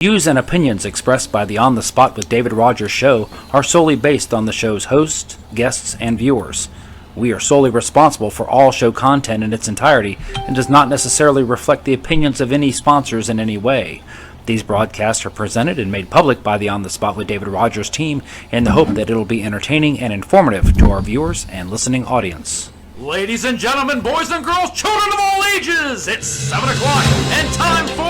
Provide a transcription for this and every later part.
Views and opinions expressed by the On the Spot with David Rodgers show are solely based on the show's hosts, guests, and viewers. We are solely responsible for all show content in its entirety and does not necessarily reflect the opinions of any sponsors in any way. These broadcasts are presented and made public by the On the Spot with David Rodgers team in the hope that it will be entertaining and informative to our viewers and listening audience. Ladies and gentlemen, boys and girls, children of all ages, it's 7 o'clock and time for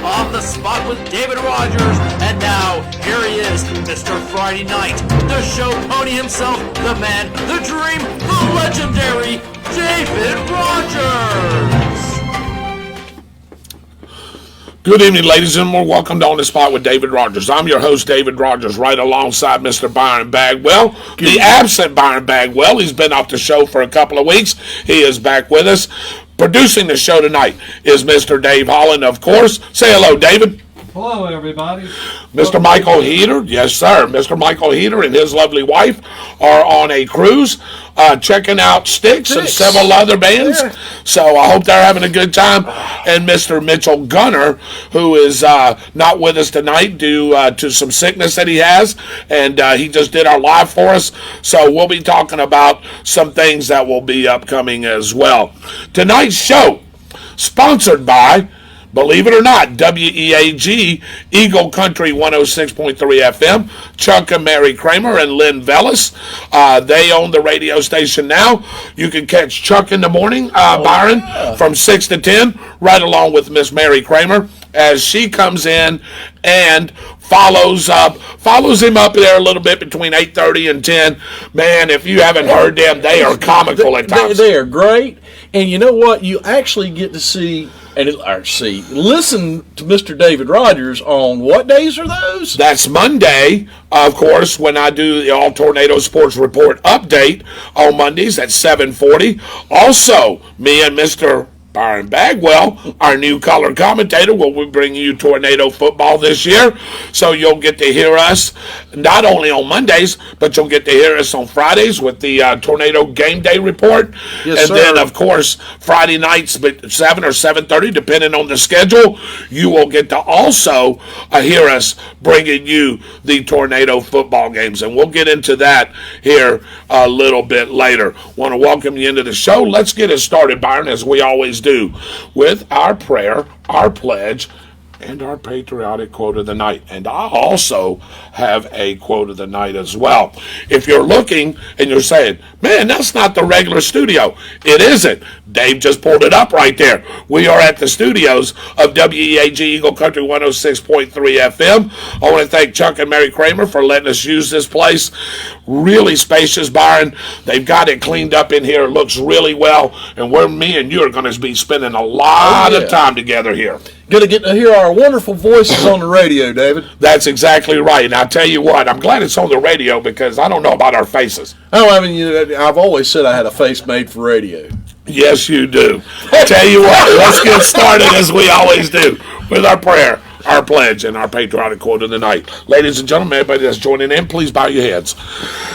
On the Spot with David Rodgers. And now, here he is, Mr. Friday Night, the show pony himself, the man, the dream, the legendary David Rodgers. Good evening, ladies and gentlemen. Welcome to On the Spot with David Rodgers. I'm your host, David Rodgers, right alongside Mr. Byron Bagwell, the absent Byron Bagwell. He's been off the show for a couple of weeks. He is back with us. Producing the show tonight is Mr. Dave Holland, of course. Say hello, David. Hello, everybody. Mr. Michael Heater, yes, sir. Mr. Michael Heater and his lovely wife are on a cruise, checking out Styx and several other bands. Yeah. So I hope they're having a good time. And Mr. Mitchell Gunner, who is not with us tonight due to some sickness that he has, and he just did our live for us. So we'll be talking about some things that will be upcoming as well. Tonight's show, sponsored by, believe it or not, WEAG, Eagle Country 106.3 FM, Chuck and Mary Kramer and Lynn Vellis. They own the radio station now. You can catch Chuck in the morning, Byron, from 6 to 10, right along with Miss Mary Kramer, as she comes in and follows him up there a little bit between 8:30 and 10. Man, if you haven't heard them, they are comical at times. They are great. And you know what? You actually get to listen to Mr. David Rodgers on what days are those? That's Monday, of course, when I do the All Tornado Sports Report update on Mondays at 7:40. Also, me and Mr. Byron Bagwell, our new color commentator, will be bringing you Tornado football this year. So you'll get to hear us not only on Mondays, but you'll get to hear us on Fridays with the Tornado Game Day Report. Yes, and sir. then, of course, Friday nights at 7 or 7:30, depending on the schedule, you will get to also hear us bringing you the Tornado football games. And we'll get into that here a little bit later. Want to welcome you into the show. Let's get it started, Byron, as we always do, with our prayer, our pledge, and our patriotic quote of the night. And I also have a quote of the night as well. If you're looking and you're saying, man, that's not the regular studio, it isn't. Dave just pulled it up right there. We are at the studios of WEAG Eagle Country 106.3 FM. I want to thank Chuck and Mary Kramer for letting us use this place. Really spacious, Byron. They've got it cleaned up in here. It looks really well. And me and you are going to be spending a lot of time together here. Going to get to hear our wonderful voices on the radio, David. That's exactly right. And I'll tell you what, I'm glad it's on the radio because I don't know about our faces. Oh, I mean, I've always said I had a face made for radio. Yes, you do. I tell you what, let's get started as we always do with our prayer, our pledge, and our patriotic quote of the night. Ladies and gentlemen, everybody that's joining in, please bow your heads.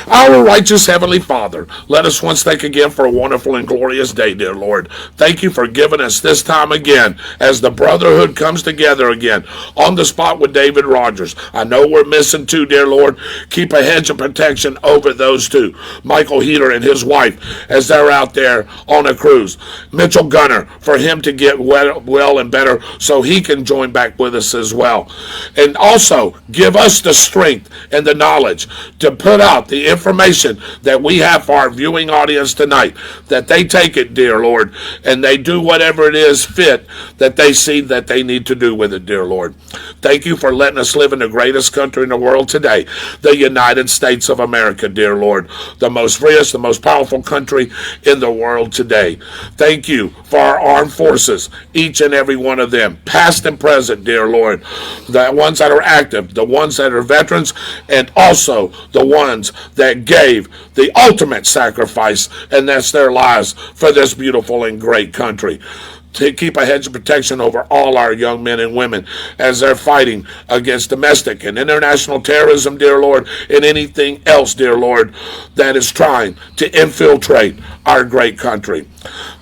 Our righteous Heavenly Father, let us once thank again for a wonderful and glorious day, dear Lord. Thank you for giving us this time again as the brotherhood comes together again on the spot with David Rodgers. I know we're missing two, dear Lord. Keep a hedge of protection over those two. Michael Heater and his wife as they're out there on a cruise. Mitchell Gunner, for him to get well and better so he can join back with us as well. And also give us the strength and the knowledge to put out the information that we have for our viewing audience tonight, that they take it, dear Lord, and they do whatever it is fit that they see that they need to do with it, dear Lord. Thank you for letting us live in the greatest country in the world today, the United States of America, dear Lord, the most freest, the most powerful country in the world today. Thank you for our armed forces, each and every one of them, past and present, dear Lord, the ones that are active, the ones that are veterans, and also the ones that gave the ultimate sacrifice, and that's their lives for this beautiful and great country. To keep a hedge of protection over all our young men and women as they're fighting against domestic and international terrorism, dear Lord, and anything else, dear Lord, that is trying to infiltrate our great country.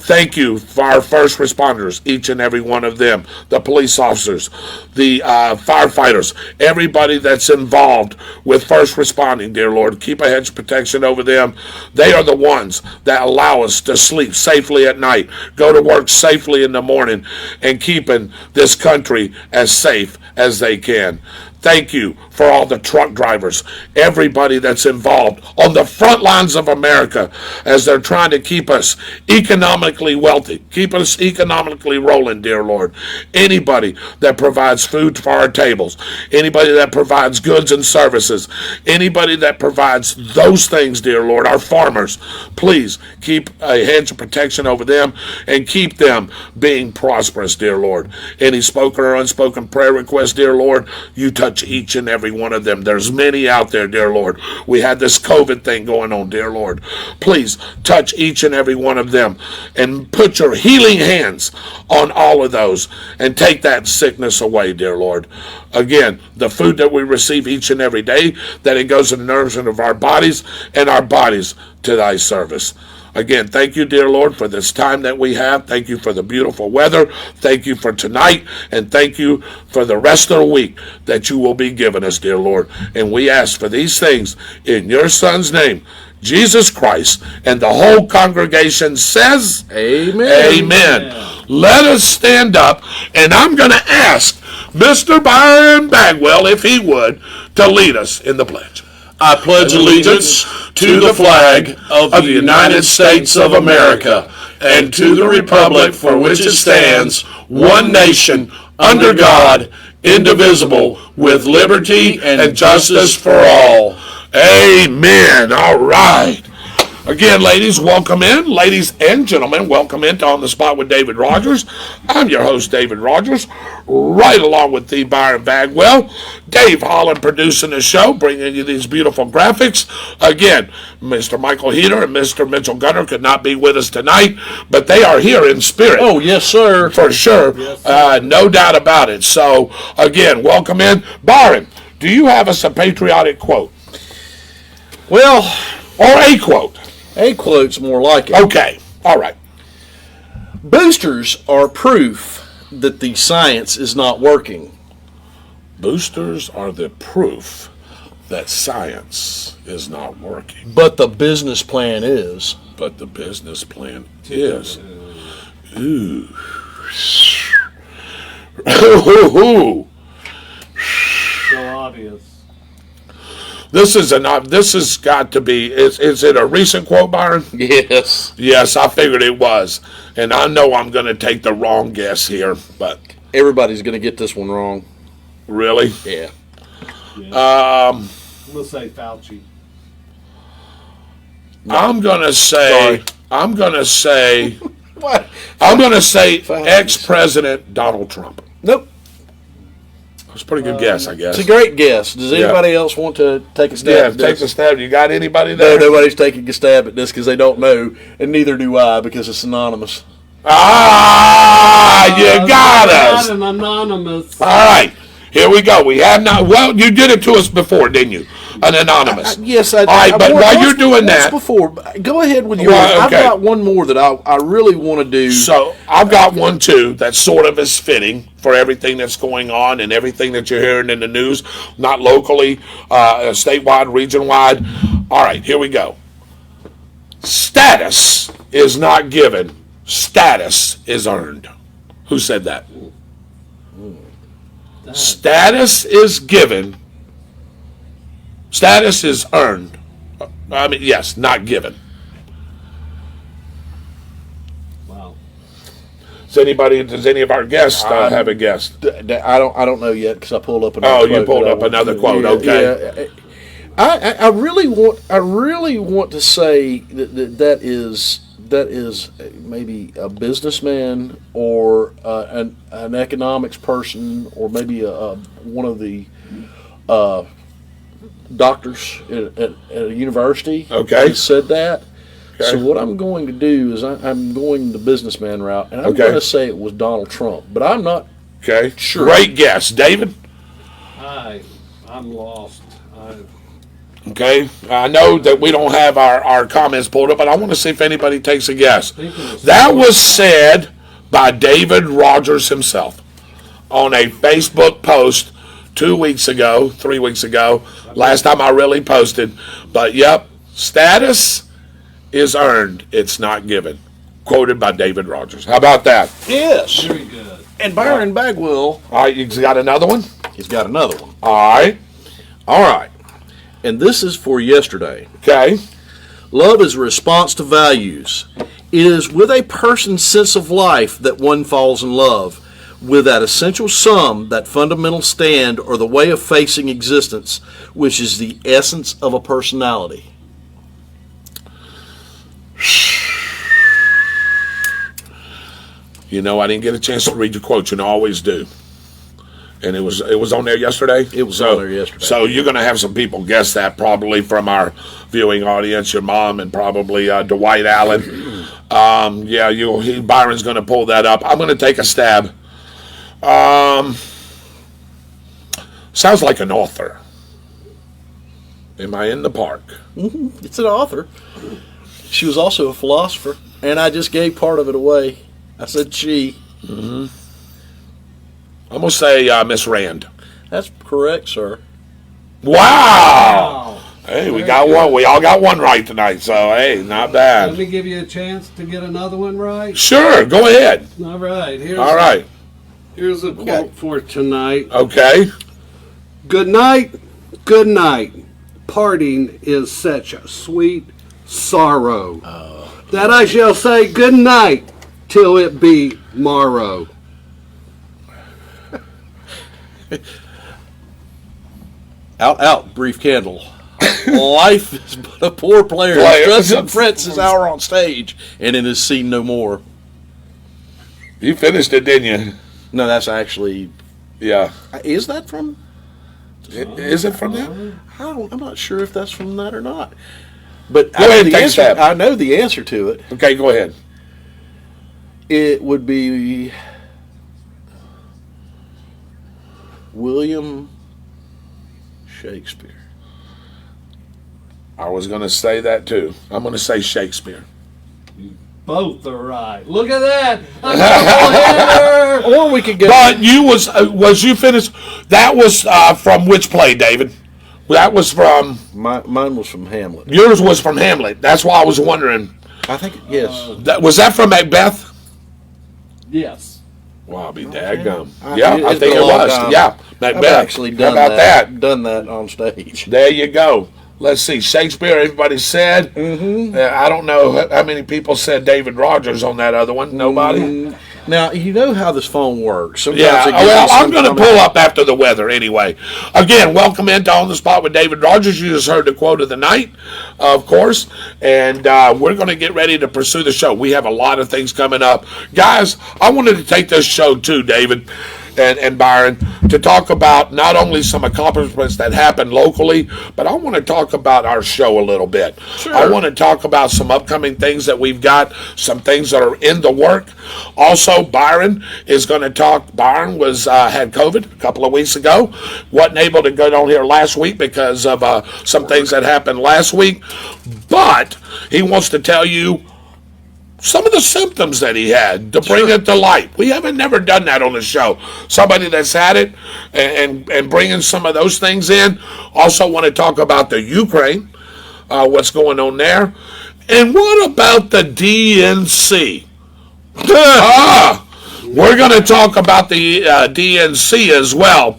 Thank you for our first responders, each and every one of them, the police officers, the firefighters, everybody that's involved with first responding, dear Lord. Keep a hedge of protection over them. They are the ones that allow us to sleep safely at night, go to work safely in the morning, and keeping this country as safe as they can. Thank you for all the truck drivers, everybody that's involved on the front lines of America as they're trying to keep us economically wealthy, keep us economically rolling, dear Lord. Anybody that provides food for our tables, anybody that provides goods and services, anybody that provides those things, dear Lord, our farmers, please keep a hedge of protection over them and keep them being prosperous, dear Lord. Any spoken or unspoken prayer requests, dear Lord, you touch each and every one of them. There's many out there, dear Lord. We had this COVID thing going on, dear Lord. Please touch each and every one of them and put your healing hands on all of those and take that sickness away, dear Lord. Again, the food that we receive each and every day, that it goes in the nerves of our bodies and our bodies to thy service. Again, thank you, dear Lord, for this time that we have. Thank you for the beautiful weather. Thank you for tonight. And thank you for the rest of the week that you will be giving us, dear Lord. And we ask for these things in your Son's name, Jesus Christ. And the whole congregation says, Amen. Amen. Let us stand up, and I'm going to ask Mr. Byron Bagwell, if he would, to lead us in the pledge. I pledge allegiance to the flag of the United States of America and to the republic for which it stands, one nation, under God, indivisible, with liberty and justice for all. Amen. All right. Again, ladies, welcome in. Ladies and gentlemen, welcome into On the Spot with David Rodgers. I'm your host, David Rodgers, right along with the Byron Bagwell. Dave Holland producing the show, bringing you these beautiful graphics. Again, Mr. Michael Heater and Mr. Mitchell Gunner could not be with us tonight, but they are here in spirit. Oh, yes, sir. For sure. Yes, no doubt about it. So, again, welcome in. Byron, do you have us a patriotic quote? Well, or a quote? A quote's more like it. Okay. All right. Boosters are proof that the science is not working. Boosters are the proof that science is not working. But the business plan is. But the business plan is. Ooh. Ooh. So obvious. This has got to be, is it a recent quote, Byron? Yes. Yes, I figured it was. And I know I'm going to take the wrong guess here, but. Everybody's going to get this one wrong. Really? Yeah. I'm going to say Fauci. No. I'm going to say What? I'm going to say ex-President Donald Trump. Nope. That's a pretty good guess, I guess. It's a great guess. Does anybody else want to take a stab at this? Take a stab. You got anybody there? No, nobody's taking a stab at this because they don't know, and neither do I because it's anonymous. You got us. Not an anonymous. All right. Here we go. We have not. Well, you did it to us before, didn't you? An anonymous. Yes, I did. All right, but while you're doing that. Before, go ahead with yours. Well, okay. I've got one more that I really want to do. So I've got one too that sort of is fitting for everything that's going on and everything that you're hearing in the news, not locally, statewide, region-wide. All right, here we go. Status is not given. Status is earned. Who said that? Status is given. Status is earned. I mean, yes, not given. Wow. Does any of our guests have a guess? I don't know yet because I pulled up another quote. You pulled up another quote. Okay. Yeah. I really want to say that is maybe a businessman or an economics person or maybe one of the doctors at a university. Okay. Said that. Okay. So what I'm going to do is I'm going the businessman route, and I'm going to say it was Donald Trump, but I'm not sure. Great guess. David? I'm lost. Okay, I know that we don't have our comments pulled up, but I want to see if anybody takes a guess. That was said by David Rodgers himself on a Facebook post 2 weeks ago, 3 weeks ago. Last time I really posted. But yep, status is earned, it's not given. Quoted by David Rodgers. How about that? Yes. Very good. And Byron Bagwell, All right, you got another one? he's got another one. All right. All right. And this is for yesterday. Okay. Love is a response to values. It is with a person's sense of life that one falls in love, with that essential sum, that fundamental stand, or the way of facing existence, which is the essence of a personality. You know, I didn't get a chance to read your quote. You know, I always do. And it was on there yesterday? It was on there yesterday. So you're going to have some people guess that probably from our viewing audience, your mom and probably Dwight Allen. Byron's going to pull that up. I'm going to take a stab. Sounds like an author. Am I in the park? It's an author. She was also a philosopher, and I just gave part of it away. I said she. I'm going to say Miss Rand. That's correct, sir. Wow! Hey, we got one. We all got one right tonight, so hey, not Let bad. me give you a chance to get another one right. Sure, go ahead. All right. All right. Here's a quote for tonight. Okay. Good night, good night. Parting is such a sweet sorrow that I shall say good night till it be morrow. Out, brief candle. Life is but a poor player. Struts and frets his hour on stage, and it is seen no more. You finished it, didn't you? No, that's actually. Yeah. Is that from? Is it from them? I'm not sure if that's from that or not. But Go ahead and take a stab. I know the answer to it. Okay, go ahead. It would be William Shakespeare. I was going to say that too. I'm going to say Shakespeare. Both are right. Look at that. I got a full hitter. Or we could get. But you was you finished? That was from which play, David? That was from. Mine was from Hamlet. Yours was from Hamlet. That's why I was wondering. I think yes. Was that from Macbeth? Yes. Well, I'll be daggum. I Yeah, I it's think been it a long was. time. Yeah, I've Macbeth. actually done How about that? Done that on stage. There you go. Let's see. Shakespeare, everybody said. Mm-hmm. I don't know how many people said David Rodgers on that other one. Nobody? Now, you know how this phone works. Sometimes Yeah, it gives well, you some I'm going to comment. pull up after the weather anyway. Again, welcome into On the Spot with David Rodgers. You just heard the quote of the night, of course, and we're going to get ready to pursue the show. We have a lot of things coming up. Guys, I wanted to take this show too, David and Byron, to talk about not only some accomplishments that happened locally, but I want to talk about our show a little bit. Sure. I want to talk about some upcoming things that we've got, some things that are in the work. Also, Byron is going to talk. Byron was had COVID a couple of weeks ago. Wasn't able to go down here last week because of some things that happened last week. But he wants to tell you some of the symptoms that he had to bring it to light. We haven't never done that on the show. Somebody that's had it and bringing some of those things in. Also want to talk about the Ukraine, what's going on there. And what about the DNC? We're going to talk about the DNC as well.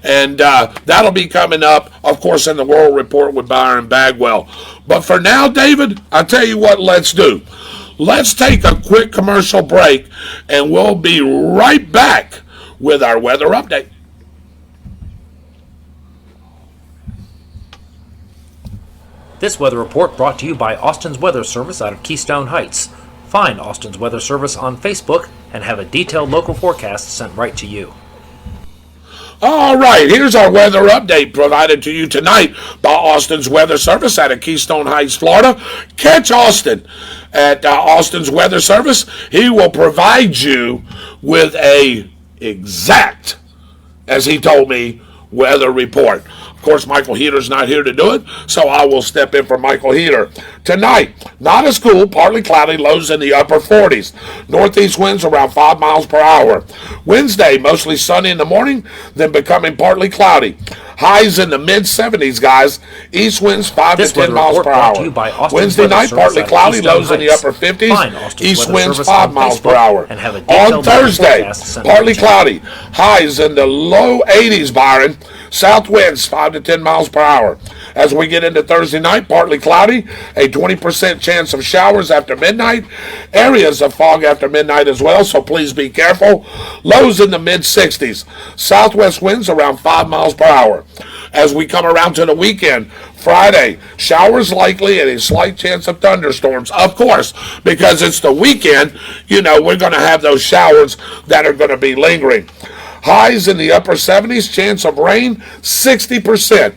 And that'll be coming up, of course, in the World Report with Byron Bagwell. But for now, David, I'll tell you what let's do. Let's take a quick commercial break, and we'll be right back with our weather update. This weather report brought to you by Austin's Weather Service out of Keystone Heights. Find Austin's Weather Service on Facebook and have a detailed local forecast sent right to you. All right, here's our weather update provided to you tonight by Austin's Weather Service out of Keystone Heights, Florida. Catch Austin at Austin's Weather Service. He will provide you with a exact, as he told me, weather report. Of course, Michael Heater's not here to do it, so I will step in for Michael Heater. Tonight, not as cool, partly cloudy, lows in the upper 40s. Northeast winds around 5 miles per hour. Wednesday, mostly sunny in the morning, then becoming partly cloudy. Highs in the mid-70s, guys. East winds 5 to 10 miles per hour. Wednesday night, partly cloudy, lows in the upper 50s. East winds 5 miles per hour. On Thursday, partly cloudy. Highs in the low 80s, Byron. South winds 5 to 10 miles per hour. As we get into Thursday night, partly cloudy, a 20% chance of showers after midnight. Areas of fog after midnight as well, so please be careful. Lows in the mid-60s. Southwest winds around 5 miles per hour. As we come around to the weekend, Friday, showers likely and a slight chance of thunderstorms. Of course, because it's the weekend, we're going to have those showers that are going to be lingering. Highs in the upper 70s, chance of rain 60%.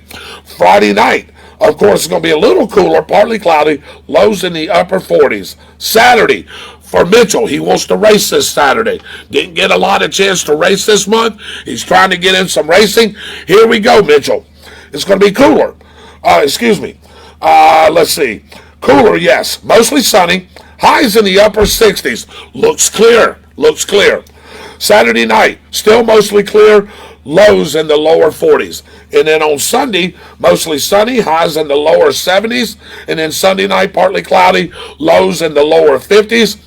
Friday night, of course, it's going to be a little cooler, partly cloudy, lows in the upper 40s. Saturday, for Mitchell, he wants to race this Saturday. Didn't get a lot of chance to race this month. He's trying to get in some racing. Here we go, Mitchell. It's going to be cooler. Let's see. Cooler, yes. Mostly sunny. Highs in the upper 60s. Looks clear. Saturday night, still mostly clear, lows in the lower 40s. And then on Sunday, mostly sunny, highs in the lower 70s. And then Sunday night, partly cloudy, lows in the lower 50s.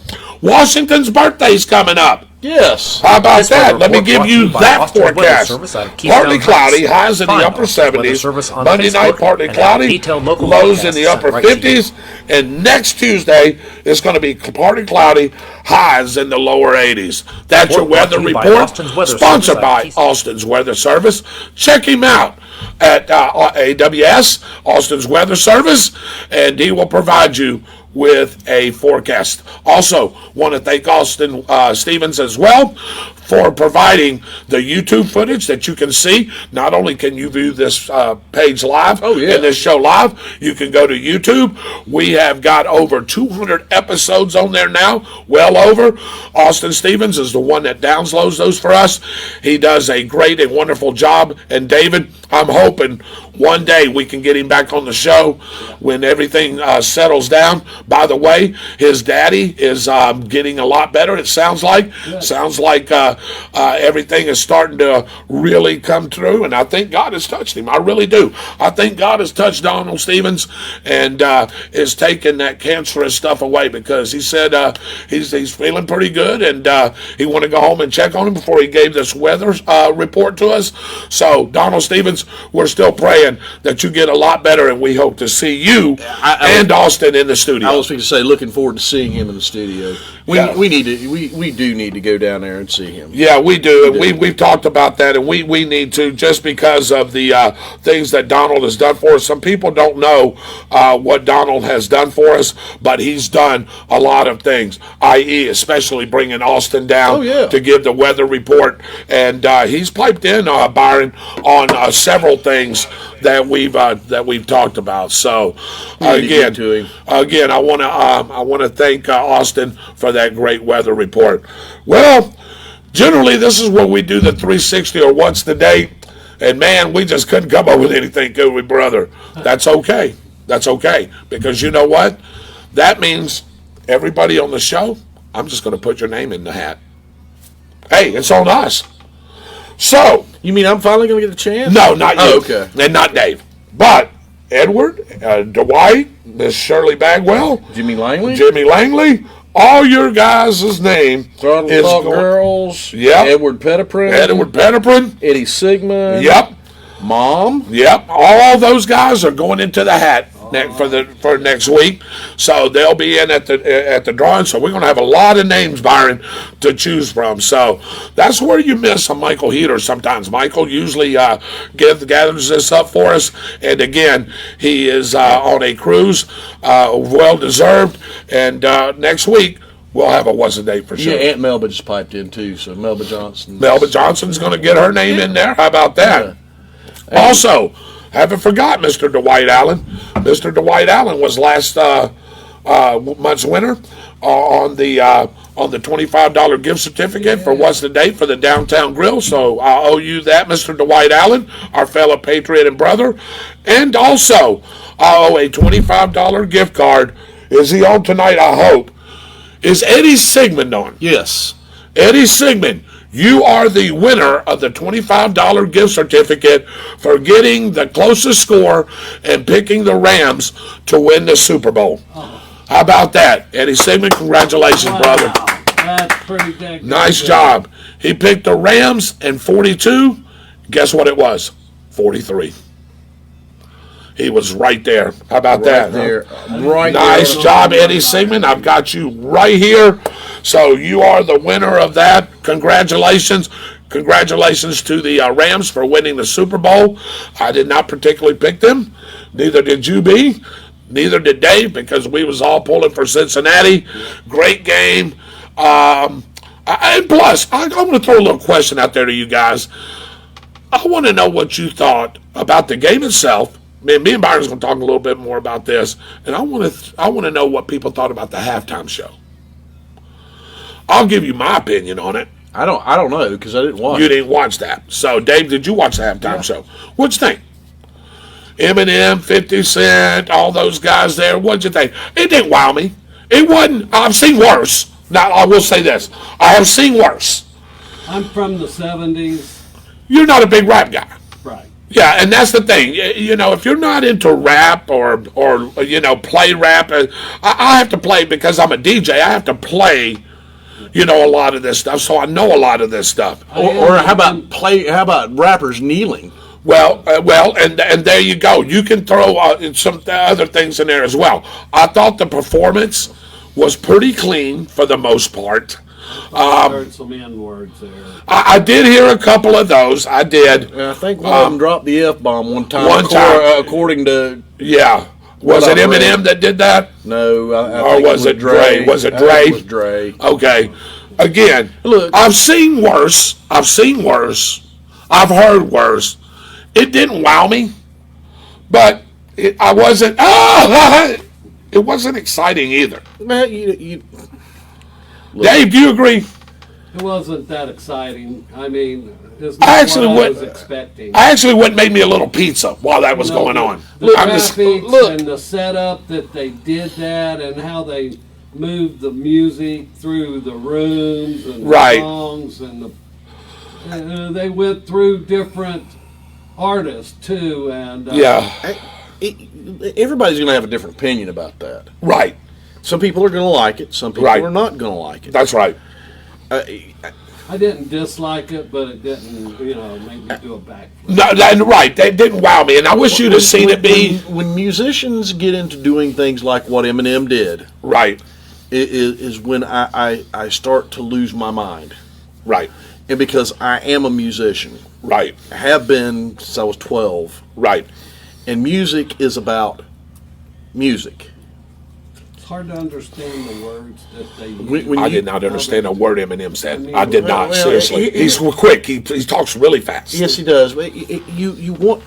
Washington's birthday's coming up. Yes. How about that? Let me give you that forecast. Partly cloudy, highs in the upper 70s. Monday night, partly cloudy, lows in the upper 50s. And next Tuesday, it's going to be partly cloudy, highs in the lower 80s. That's your weather report, sponsored by Austin's Weather Service. Check him out at AWS, Austin's Weather Service, and he will provide you with a forecast. Also, want to thank Austin Stevens as well for providing the YouTube footage that you can see. Not only can you view this page live and this show live, you can go to YouTube. We have got over 200 episodes on there now, well over. Austin Stevens is the one that downloads those for us. He does a great and wonderful job. And David, I'm hoping one day we can get him back on the show when everything settles down. By the way, his daddy is getting a lot better, it sounds like. Sounds like everything is starting to really come through, and I think God has touched him. I really do. I think God has touched Donald Stevens and is taking that cancerous stuff away, because he said he's feeling pretty good, and he wanted to go home and check on him before he gave this weather report to us. So, Donald Stevens, we're still praying that you get a lot better, and we hope to see you and Austin in the studio. I was going to say, looking forward to seeing him in the studio. We do need to go down there and see him. Yeah, we do. And we've talked about that, and we need to, just because of the things that Donald has done for us. Some people don't know what Donald has done for us, but he's done a lot of things, i.e. especially bringing Austin down to give the weather report. And he's piped in, Byron, on several things that we've talked about. So again, I want to thank Austin for that great weather report. Well, generally this is where we do the 360 or what's the date, and man, we just couldn't come up with anything, could we, brother? That's okay. That's okay, because you know what? That means everybody on the show, I'm just going to put your name in the hat. Hey, it's on us. So, you mean I'm finally going to get a chance? No, not you. Oh, okay. And not Dave. But Edward, Dwight, Miss Shirley Bagwell, Jimmy Langley, all your guys' name Throttle is Talk Girls. Yep. Edward Pettiprin. Eddie Sigmund. Yep. Mom. Yep. All those guys are going into the hat for next week, so they'll be in at the drawing. So we're going to have a lot of names, Byron, to choose from. So that's where you miss a Michael Heater sometimes. Michael usually gathers this up for us, and again, he is on a cruise, well deserved. And next week we'll have a what's the date for sure. Yeah, Aunt Melba just piped in too, so Melba Johnson. Melba Johnson's going to get her name in there. How about that? Yeah. Also, haven't forgot Mr. Dwight Allen. Mr. Dwight Allen was last month's winner on the on the $25 gift certificate for what's the date for the Downtown Grill. So I owe you that, Mr. Dwight Allen, our fellow patriot and brother. And also, I owe a $25 gift card. Is he on tonight? I hope. Is Eddie Sigmund on? Yes. Eddie Sigmund, you are the winner of the $25 gift certificate for getting the closest score and picking the Rams to win the Super Bowl. How about that? Eddie Sigmund, congratulations, brother. That's pretty dang good. Nice job. He picked the Rams and 42. Guess what it was? 43. He was right there. How about that? There. Huh? Right Nice there. job, Eddie Sigmund. I've got you right here. So you are the winner of that. Congratulations. Congratulations to the Rams for winning the Super Bowl. I did not particularly pick them. Neither did you be. Neither did Dave, because we was all pulling for Cincinnati. Great game. And plus, I'm going to throw a little question out there to you guys. I want to know what you thought about the game itself. Me and Byron's going to talk a little bit more about this, and I want to know what people thought about the halftime show. I'll give you my opinion on it. I don't know because I didn't watch. You didn't watch that. So, Dave, did you watch the halftime show? What'd you think? Eminem, 50 Cent, all those guys there. What'd you think? It didn't wow me. It wasn't. I've seen worse. Now, I will say this. I have seen worse. I'm from the 70s. You're not a big rap guy. Right. Yeah, and that's the thing. You know, if you're not into rap or play rap, I have to play because I'm a DJ. I have to play, a lot of this stuff, so I know a lot of this stuff. Or how about rappers kneeling? Well, and there you go. You can throw some other things in there as well. I thought the performance was pretty clean for the most part. I heard some N-words there. I did hear a couple of those. I did. And I think one of them dropped the F-bomb one time. According to... Yeah. Was it Eminem that did that? No. Or was it Dre? Was it Dre? It was Dre. Okay. Again, Look. I've seen worse. I've heard worse. It didn't wow me, but it wasn't exciting either. Man, Dave, do you agree? It wasn't that exciting. I mean, it's I not actually what I went- was expecting. I actually went and made me a little pizza while that was going on. The I'm just- graphics and the setup that they did that and how they moved the music through the rooms and Right. the songs and they went through different artists too and Yeah, everybody's going to have a different opinion about that. right. Some people are going to like it. Some people Right. are not going to like it. That's right. I didn't dislike it, but it didn't, make me do a backflip. No, right. They didn't wow me, and I wish you'd have seen it be When musicians get into doing things like what Eminem did, right. is when I start to lose my mind. Right. And because I am a musician, Right. I have been since I was 12, Right. and music is about music. It's hard to understand the words that they use. When I you- did not understand a word Eminem said. mean, I did not. well, Seriously, he's quick. He talks really fast. Yes, he does. But you want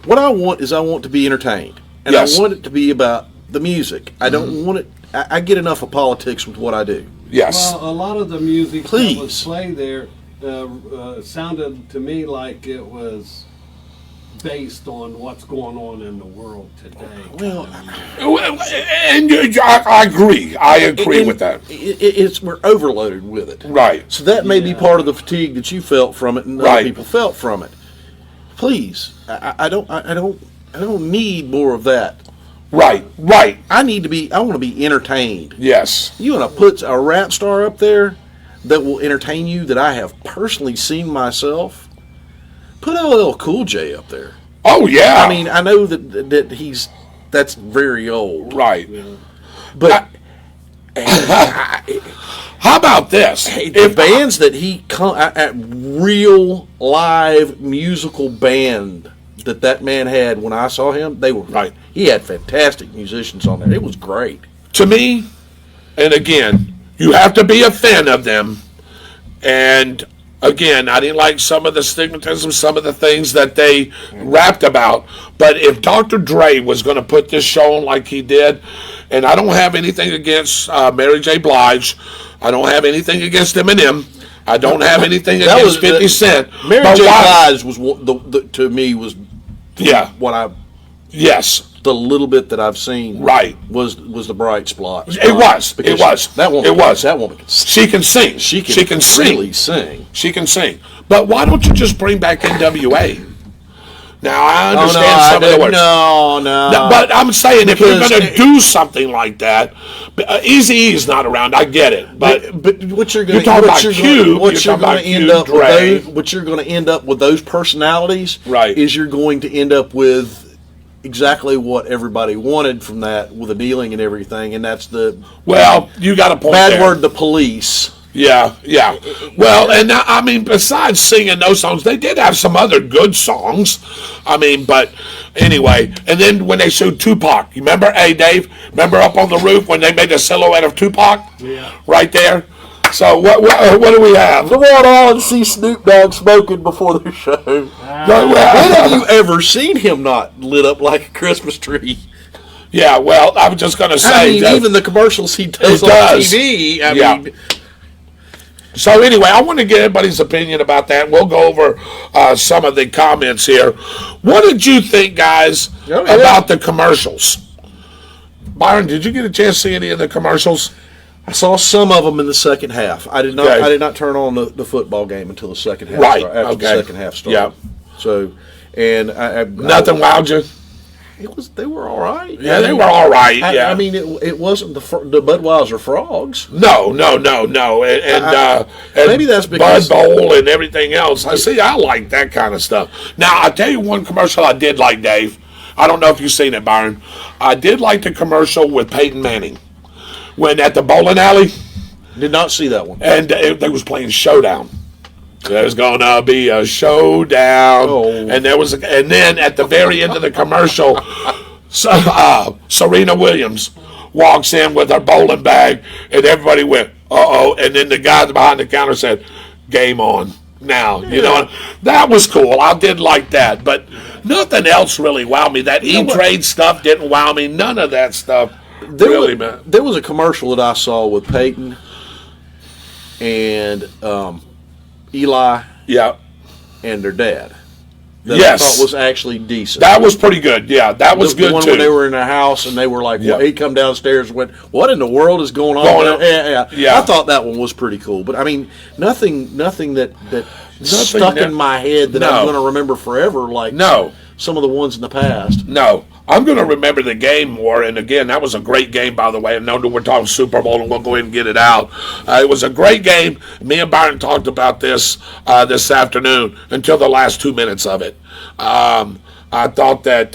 what I want is I want to be entertained, and Yes. I want it to be about the music. I don't want it. I get enough of politics with what I do. Yes. Well, a lot of the music that Please. was played there sounded to me like it was based on what's going on in the world today. Well, And I agree. I agree with that. We're overloaded with it. Right. So that may be part of the fatigue that you felt from it, and other Right. people felt from it. Please, I don't need more of that. Right. Right. I want to be entertained. Yes. You want to put a rap star up there that will entertain you that I have personally seen myself? Put LL Cool J up there. Oh yeah. I mean, I know that that's very old, right. but How about this? the bands that he at real live musical band that man had when I saw him, they were Right. He had fantastic musicians on there. It was great. To me, and again, you have to be a fan of them. And again, I didn't like some of the stigmatism, some of the things that they rapped about. But if Dr. Dre was going to put this show on like he did, And I don't have anything against Mary J. Blige. I don't have anything against Eminem. I don't have anything against 50 Cent. Mary J. Blige was to me was what I the little bit that I've seen was the bright spot. It was that woman. That woman can sing. She can sing. She can really sing. She can sing. But why don't you just bring back NWA? Now, I understand some of the words. No. But I'm saying, if you're going to do something like that, Eazy-E is not around. I get it. But what you're going to end up with those personalities is you're going to end up with exactly what everybody wanted from that, with the dealing and everything, and that's you got a point bad there. word, the police. Yeah. Well, and I mean, besides singing those songs, they did have some other good songs. I mean, but anyway, and then when they showed Tupac, you remember, hey Dave, remember up on the roof when they made a silhouette of Tupac? Yeah. Right there. So what do we have? To walk on and see Snoop Dogg smoking before the show. When have you ever seen him not lit up like a Christmas tree? Yeah, well, I was just going to say. Even the commercials he does on TV. I mean. So anyway, I want to get everybody's opinion about that. We'll go over some of the comments here. What did you think, guys, about the commercials? Byron, did you get a chance to see any of the commercials? I saw some of them in the second half. I did not. I did not turn on the football game until the second half. Right. After the second half started. Yeah. So, and nothing wowed you. They were all right. Yeah, they were all right. Yeah. I mean, it wasn't the Budweiser frogs. No. And maybe that's because Bud Bowl and everything else. I like that kind of stuff. Now, I'll tell you one commercial I did like, Dave. I don't know if you've seen it, Byron. I did like the commercial with Peyton Manning when at the bowling alley. Did not see that one. And they was playing Showdown. There's gonna be a showdown, and then at the very end of the commercial, Serena Williams walks in with her bowling bag, and everybody went, "Uh-oh!" And then the guy behind the counter said, "Game on now." You know, that was cool. I did like that, but nothing else really wowed me. That E-Trade stuff didn't wow me. None of that stuff really, man. There was a commercial that I saw with Peyton and Eli, and their dad. That I thought was actually decent. That was pretty good. Yeah, that was good the one too. When they were in their house and they were like, he come downstairs and went, "What in the world is going on?" Yeah. I thought that one was pretty cool. But I mean, nothing that stuck in my head that I'm going to remember forever. Like some of the ones in the past. No. I'm going to remember the game more, and again, that was a great game, by the way. I know that we're talking Super Bowl, and we'll go ahead and get it out. It was a great game. Me and Byron talked about this this afternoon until the last 2 minutes of it. I thought that,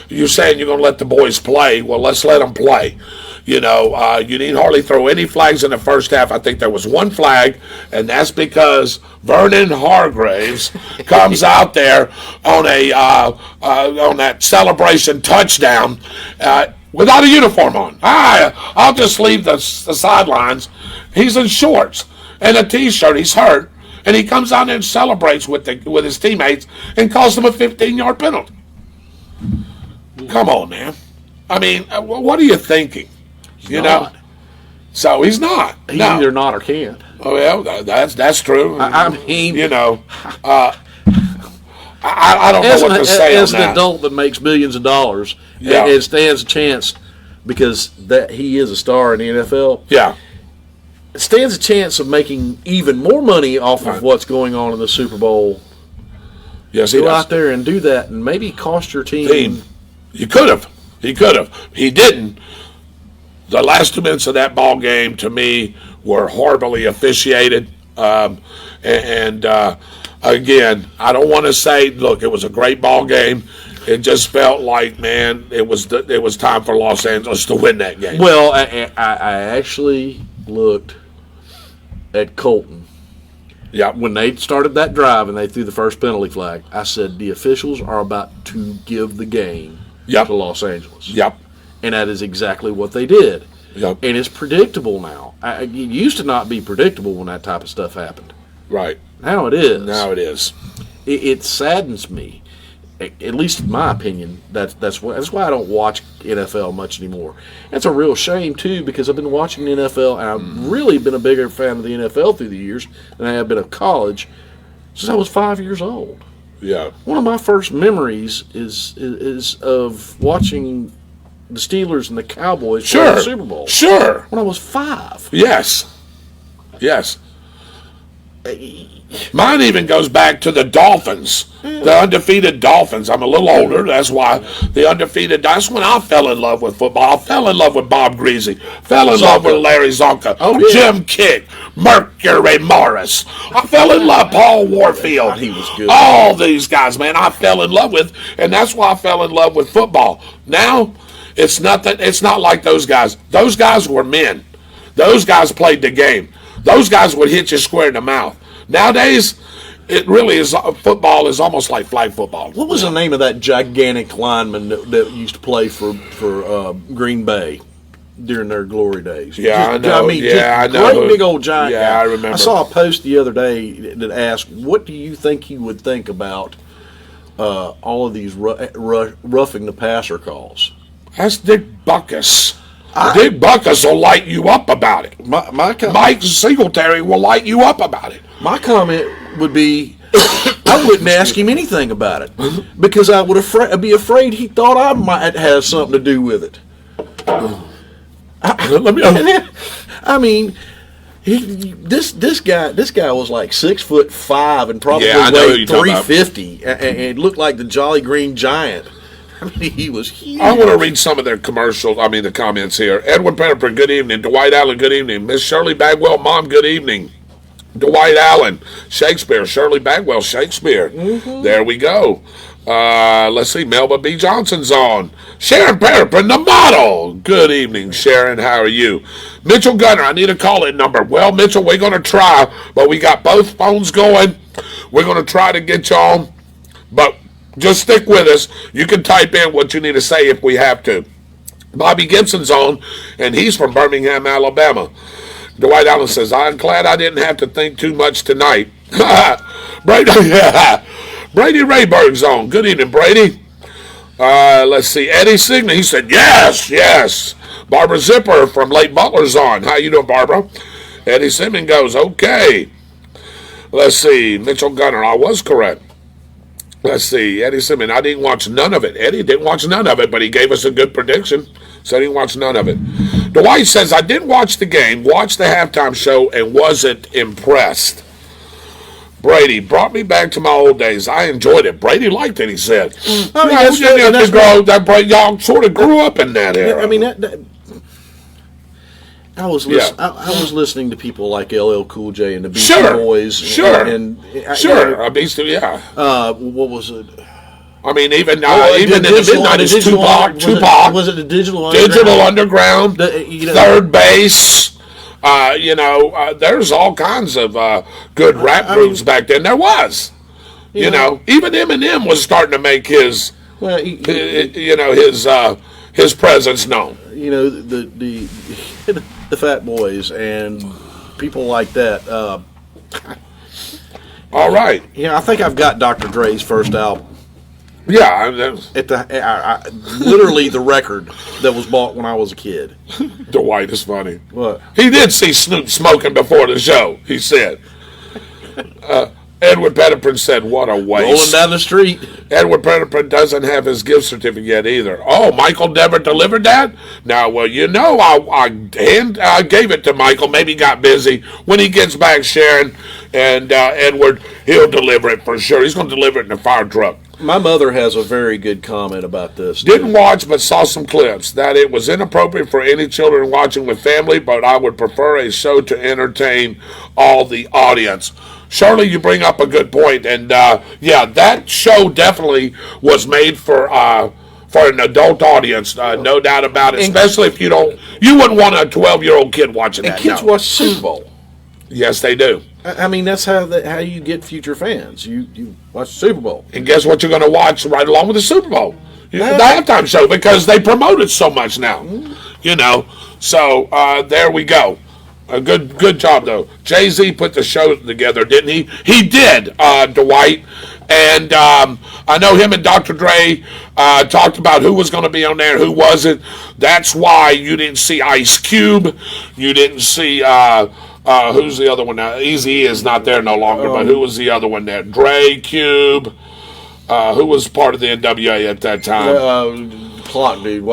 you're saying you're going to let the boys play. Well, let's let them play. You didn't hardly throw any flags in the first half. I think there was one flag, and that's because Vernon Hargraves comes out there on on that celebration touchdown without a uniform on. I'll just leave the sidelines. He's in shorts and a T-shirt. He's hurt, and he comes out there and celebrates with his teammates and calls them a 15-yard penalty. Come on, man. I mean, what are you thinking? So he's not. He's either not or can't. Oh well, that's true. I mean, I don't know what to say as on an that. adult that makes millions of dollars, it stands a chance because that he is a star in the NFL. Yeah, it stands a chance of making even more money off of what's going on in the Super Bowl. Yes, go out there and do that, and maybe cost your team. You could have. He could have. He didn't. The last 2 minutes of that ball game, to me, were horribly officiated. Again, I don't want to say, look, it was a great ball game. It just felt like, man, it was time for Los Angeles to win that game. Well, I actually looked at Colton. Yeah. When they started that drive and they threw the first penalty flag, I said the officials are about to give the game to Los Angeles. Yep. And that is exactly what they did. Yep. And it's predictable now. It used to not be predictable when that type of stuff happened. Right. Now it is. Now it is. It saddens me at least in my opinion, that's why I don't watch NFL much anymore. That's a real shame too, because I've been watching the NFL and I've really been a bigger fan of the NFL through the years than I have been of college since I was 5 years old. Yeah. One of my first memories is of watching the Steelers and the Cowboys play the Super Bowl. Sure. When I was 5. Yes. Yes. Mine even goes back to the Dolphins, the undefeated Dolphins. I'm a little older, that's why. That's when I fell in love with football. I fell in love with Bob Greasy, fell in love with Larry Zonka, Jim Kidd, Mercury Morris. I fell in love with Paul Warfield. He was good. All these guys, man, I fell in love with, and that's why I fell in love with football. Now, it's not like those guys. Those guys were men. Those guys played the game. Those guys would hit you square in the mouth. Nowadays, it really is. Football is almost like flag football. What was the name of that gigantic lineman that used to play for Green Bay during their glory days? Yeah, I know. I know. Great big old giant guy. I remember. I saw a post the other day that asked, "What do you think he would think about all of these roughing the passer calls?" That's Dick Buckus. Dick Buckus will light you up about it. Mike Singletary will light you up about it. My comment would be, I wouldn't ask him anything about it because I would be afraid he thought I might have something to do with it. I mean, this guy was like 6'5" and probably weighed 350, and it looked like the Jolly Green Giant. I mean, he was huge. I want to read some of their the comments here. Edward Pettifer, good evening. Dwight Allen, good evening. Miss Shirley Bagwell, Mom, good evening. Dwight Allen, Shakespeare, Shirley Bagwell, Shakespeare. Mm-hmm. There we go. Let's see, Melba B. Johnson's on. Sharon Pettifer, the model. Good evening, Sharon. How are you? Mitchell Gunner, I need a call-in number. Well, Mitchell, we're going to try, but we got both phones going. We're going to try to get you on, but just stick with us. You can type in what you need to say if we have to. Bobby Gibson's on, and he's from Birmingham, Alabama. Dwight Allen says, I'm glad I didn't have to think too much tonight. Brady Rayberg's on. Good evening, Brady. Let's see. Eddie Signa, he said, yes. Barbara Zipper from Lake Butler's on. How you doing, Barbara? Eddie Simmons goes, okay. Let's see. Mitchell Gunner, I was correct. Let's see, Eddie Simmons, I didn't watch none of it. Eddie didn't watch none of it, but he gave us a good prediction, so he didn't watch none of it. Dwight says, I did watch the game, watched the halftime show, and wasn't impressed. Brady brought me back to my old days. I enjoyed it. Brady liked it, he said. Y'all sort of grew up in that era. I mean, I was listening to people like LL Cool J and the Beastie Boys. What was it? I mean, even in the mid-90s, Tupac. Was it the Digital Underground? Third Base. There's all kinds of good rap groups back then. There was. Even Eminem was starting to make his presence known. The Fat Boys and people like that. All right. I think I've got Dr. Dre's first album. Yeah, literally the record that was bought when I was a kid. Dwight is funny. What? He did see Snoop smoking before the show. He said. Edward Pettifer said, what a waste. Rolling down the street. Edward Pettifer doesn't have his gift certificate yet either. Oh, Michael never delivered that? Now, well, I gave it to Michael. Maybe he got busy. When he gets back, Sharon and Edward, he'll deliver it for sure. He's going to deliver it in a fire truck. My mother has a very good comment about this. Didn't watch, but saw some clips. That it was inappropriate for any children watching with family, but I would prefer a show to entertain all the audience. Shirley, you bring up a good point, and that show definitely was made for an adult audience, no doubt about it. Especially if you wouldn't want a 12-year-old kid watching that. And kids watch Super Bowl. Yes, they do. I mean, that's how you get future fans. You watch the Super Bowl. And guess what you're going to watch right along with the Super Bowl? The halftime show, because they promote it so much now. So there we go. A good job, though. Jay-Z put the show together, didn't he? He did, Dwight. And I know him and Dr. Dre talked about who was going to be on there and who wasn't. That's why you didn't see Ice Cube. You didn't see, who's the other one now? Eazy is not there no longer, but who was the other one there? Dre, Cube. Who was part of the NWA at that time? Clock dude.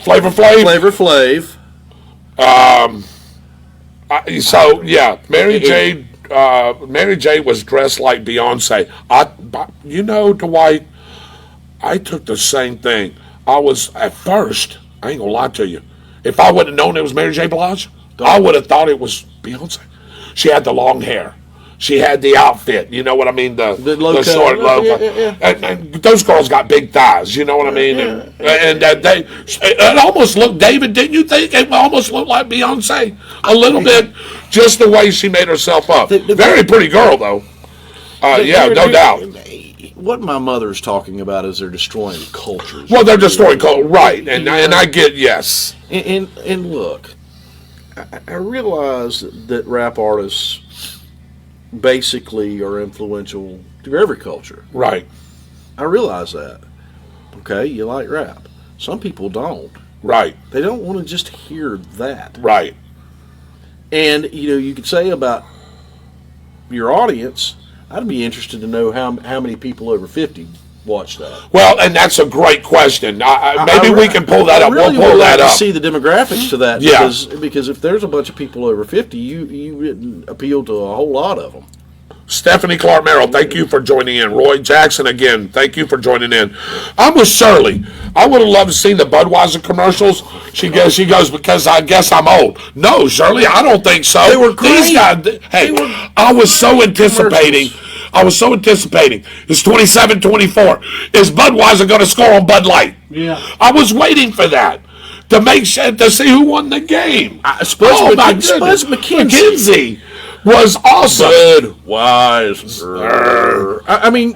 Flavor Flav. Flavor Flav. So yeah, Mary J. Was dressed like Beyonce. Dwight, I took the same thing. I was at first. I ain't gonna lie to you. If I would have known it was Mary J. Blige, I would have thought it was Beyonce. She had the long hair. She had the outfit. You know what I mean? The short low. Yeah. And those girls got big thighs. You know what I mean? And it almost looked, David, didn't you think it almost looked like Beyonce? A little bit, just the way she made herself up. Very pretty girl, though. No doubt. What my mother's talking about is they're destroying cultures. Well, they're destroying culture, right? And I get yes. And look, I realize that rap artists basically are influential to every culture. Right. I realize that. Okay, you like rap. Some people don't. Right. They don't want to just hear that. Right. And, you could say about your audience, I'd be interested to know how many people over 50 watch that. Well, and that's a great question. Maybe we can pull that up. Really we'll pull that up. To see the demographics to that. Yeah. Because if there's a bunch of people over 50, you wouldn't appeal to a whole lot of them. Stephanie Clark Merrill, thank you for joining in. Roy Jackson, again, thank you for joining in. I'm with Shirley. I would have loved to see the Budweiser commercials. She goes, because I guess I'm old. No, Shirley, I don't think so. They were great. These guys, I was so anticipating. It's 27-24. Is Budweiser going to score on Bud Light? Yeah. I was waiting for that. To make sure, to see who won the game. Spud McKenzie was awesome. Budweiser. I mean,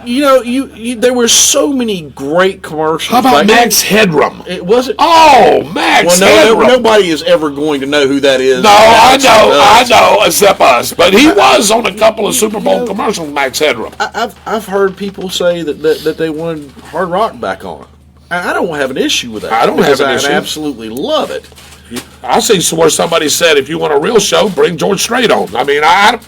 there were so many great commercials. How about Max Headroom? It wasn't. Oh, Max Headroom. Nobody is ever going to know who that is. No, I know, except us. But he was on a couple of Super Bowl commercials, Max Headroom. I've heard people say that they wanted hard rock back on it. I don't have an issue with that. I don't have an issue. I absolutely love it. I see where somebody said, if you want a real show, bring George Strait on. I mean, I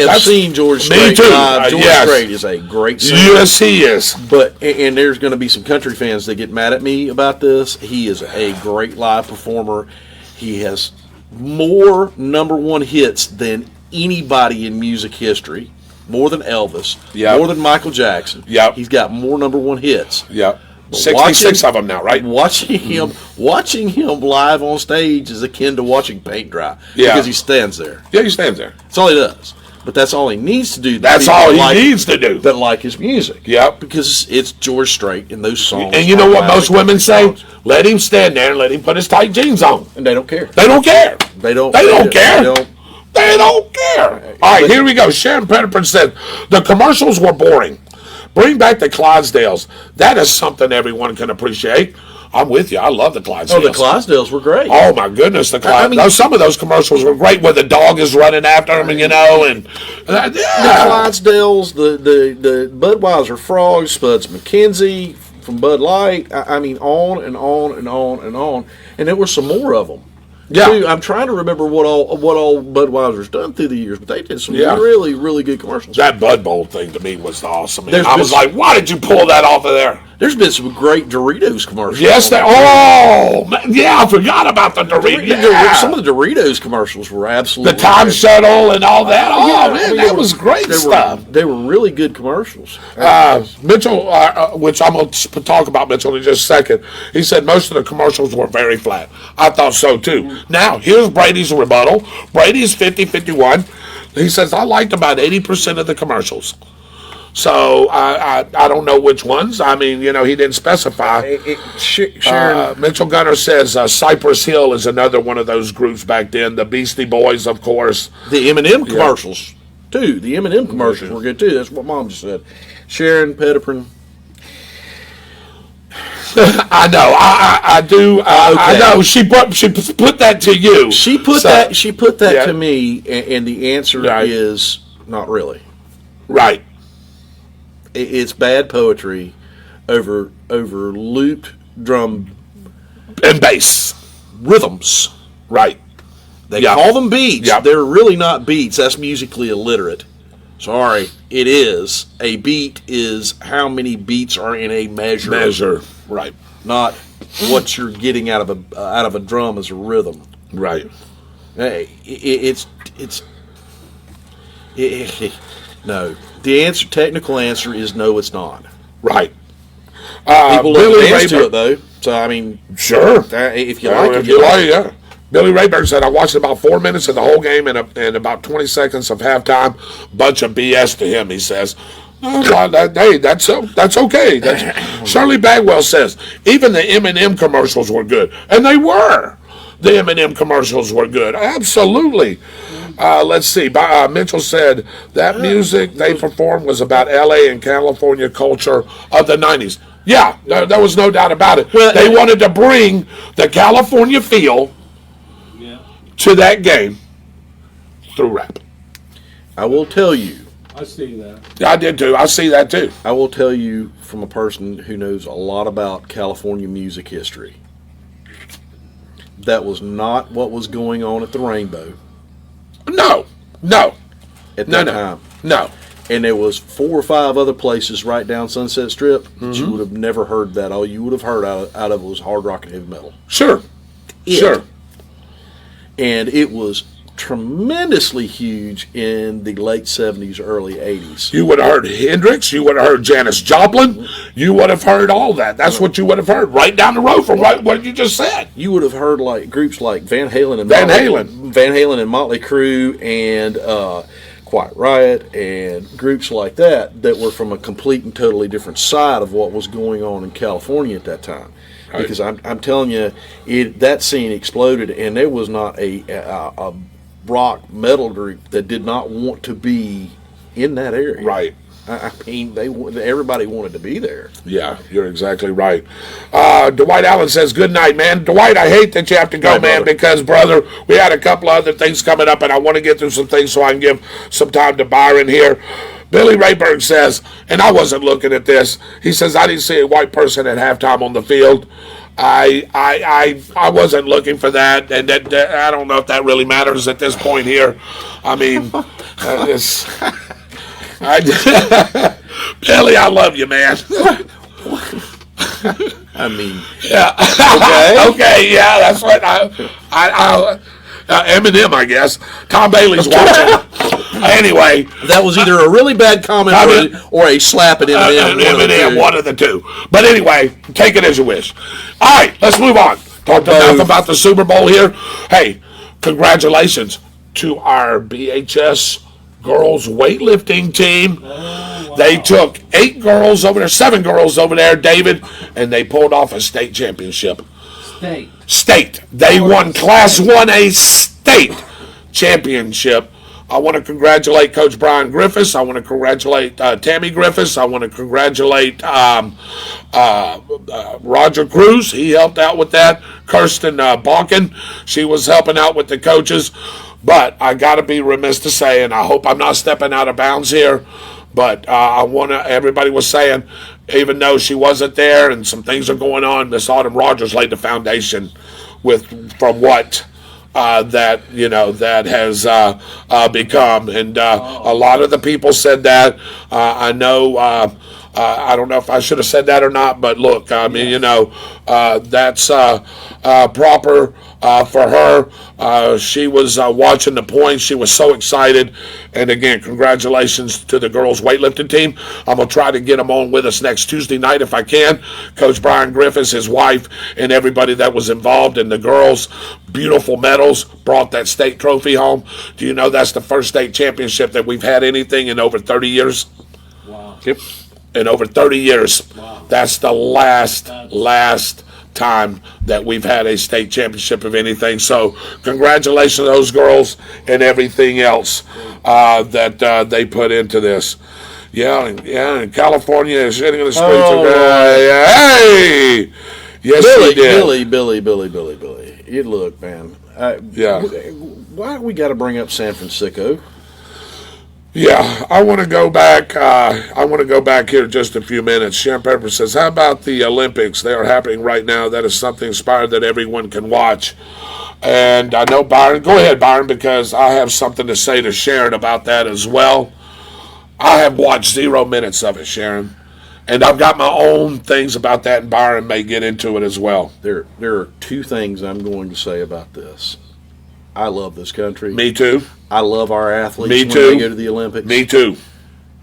have seen George Strait. Me too. George Strait is a great singer. Yes, he is. And there's going to be some country fans that get mad at me about this. He is a great live performer. He has more number one hits than anybody in music history. More than Elvis. Yep. More than Michael Jackson. Yep. He's got more number one hits. Yep. 66 of them now, right? Watching him live on stage is akin to watching paint dry. Yeah. Because he stands there. Yeah, he stands there. That's all he does. But that's all he needs to do. That's all he needs to do. That like his music. Yep. Because it's George Strait and those songs. And you know what most women say? Let him stand there and let him put his tight jeans on. And they don't care. They don't care. They don't care. They don't care. All right, here we go. Sharon Petterford said, the commercials were boring. Bring back the Clydesdales. That is something everyone can appreciate. I'm with you. I love the Clydesdales. Oh, the Clydesdales were great. Oh, my goodness. Some of those commercials were great where the dog is running after them, and The Clydesdales, the Budweiser Frogs, Spuds McKenzie from Bud Light. I mean, on and on and on and on. And there were some more of them. Yeah, I'm trying to remember what all Budweiser's done through the years, but they did some really, really good commercials. That Bud Bowl thing to me was awesome. I was like, why did you pull that off of there? There's been some great Doritos commercials. Yes, I forgot about the Doritos. Some of the Doritos commercials were absolutely the time great. shuttle and all that. That was great stuff. They were really good commercials. Mitchell, which I'm going to talk about Mitchell in just a second, he said most of the commercials were very flat. I thought so too. Now, here's Brady's rebuttal. Brady's 50-51. He says, I liked about 80% of the commercials. So I don't know which ones. I mean, he didn't specify. Mitchell Gunner says Cypress Hill is another one of those groups back then. The Beastie Boys, of course. The M&M commercials, too. The M&M commercials were good, too. That's what Mom just said. Sharon Petterford. I know. I do. I know. She put that to you. She put that to me, and the answer is not really. Right. It's bad poetry over looped drum and bass rhythms. Right. They call them beats. Yep. They're really not beats. That's musically illiterate. Sorry, it is. A beat is how many beats are in a measure. Measure. Right. Not what you're getting out of a drum as a rhythm. Right. No. The technical answer is no, it's not. Right. People love to dance to it though. So I mean, sure. If you like it, you like it. Yeah. Billy Rayburn said, I watched about 4 minutes of the whole game and about 20 seconds of halftime. Bunch of BS to him, he says. Hey, that's okay. Shirley Bagwell says, even the M&M commercials were good. And they were. The M&M commercials were good. Absolutely. Let's see. Mitchell said, that music they performed was about L.A. and California culture of the 90s. Yeah, there was no doubt about it. They wanted to bring the California feel to that game through rap. I will tell you. I see that. I did too. I see that too. I will tell you from a person who knows a lot about California music history. That was not what was going on at the Rainbow. No. At that time. No. And there was 4 or 5 other places right down Sunset Strip that you would have never heard that. All you would have heard out of it was hard rock and heavy metal. Sure. Sure. And it was tremendously huge in the late 70s, early 80s. You would have heard Hendrix. You would have heard Janis Joplin. You would have heard all that. That's what you would have heard right down the road from what you just said. You would have heard like groups like Van Halen and Motley Crue and Quiet Riot and groups like that were from a complete and totally different side of what was going on in California at that time. Right. Because I'm telling you, that scene exploded, and there was not a rock metal group that did not want to be in that area. Right. I mean, everybody wanted to be there. Yeah, you're exactly right. Dwight Allen says, good night, man. Dwight, I hate that you have to go, man, because, brother, we had a couple of other things coming up, and I want to get through some things so I can give some time to Byron here. Billy Rayburn says, and I wasn't looking at this, he says, I didn't see a white person at halftime on the field. I wasn't looking for that, and that I don't know if that really matters at this point here. I mean, Billy, I love you, man. I mean, yeah. Okay, yeah, that's what Eminem, I guess. Tom Bailey's watching. Anyway, that was either a really bad comment or a slap at Eminem. One of the two. But anyway, take it as you wish. All right, let's move on. Talk enough about the Super Bowl here. Hey, congratulations to our BHS girls weightlifting team. Oh, wow. They took 7 girls over there, David, and they pulled off a state championship. State. They won Class 1A state championship. I want to congratulate Coach Brian Griffiths. I want to congratulate Tammy Griffiths. I want to congratulate Roger Cruz. He helped out with that. Kirsten Balkin. She was helping out with the coaches. But I got to be remiss to say, and I hope I'm not stepping out of bounds here, but everybody was saying, even though she wasn't there and some things are going on, Miss Autumn Rodgers laid the foundation from what that has become. And a lot of the people said that. I know, I don't know if I should have said that or not, but look, I mean, that's proper for her. She was watching the points. She was so excited. And again, congratulations to the girls weightlifting team. I'm going to try to get them on with us next Tuesday night if I can. Coach Brian Griffiths, his wife, and everybody that was involved in the girls. Beautiful medals, brought that state trophy home. Do you know that's the first state championship that we've had anything in over 30 years? Wow. Yep. In over 30 years. Wow. That's the last time that we've had a state championship of anything. So congratulations to those girls and everything else that they put into this. Yeah, and California is shitting in the streets. Hey! Yes, we did. Billy. You look, man. Yeah. Why we got to bring up San Francisco? Yeah, I want to go back. I want to go back here just a few minutes. Sharon Pepper says, "How about the Olympics? They are happening right now. That is something inspired that everyone can watch." And I know Byron. Go ahead, Byron, because I have something to say to Sharon about that as well. I have watched 0 minutes of it, Sharon, and I've got my own things about that, and Byron may get into it as well. There are two things I'm going to say about this. I love this country. Me too. I love our athletes Me when too. they go to the Olympics. Me too.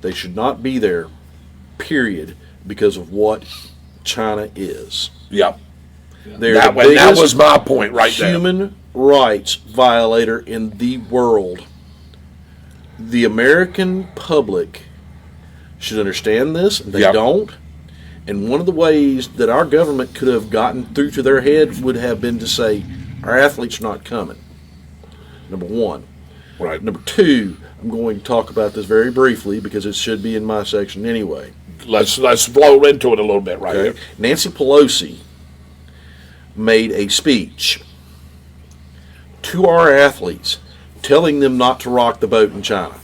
They should not be there, period, because of what China is. Yep. They're That was my point right there. Human rights violator in the world. The American public should understand this. They don't. And one of the ways that our government could have gotten through to their head would have been to say, our athletes are not coming. Number one. Right. Number two, I'm going to talk about this very briefly because it should be in my section anyway. Let's blow into it a little bit right here. Nancy Pelosi made a speech to our athletes telling them not to rock the boat in China,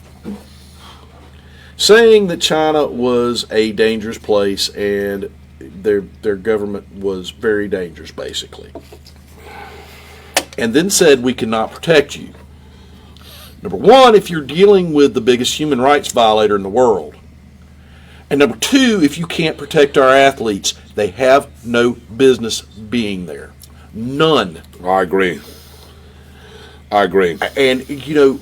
saying that China was a dangerous place and their government was very dangerous, basically, and then said we cannot protect you. Number one, if you're dealing with the biggest human rights violator in the world. And number two, if you can't protect our athletes, they have no business being there. None. I agree. And, you know,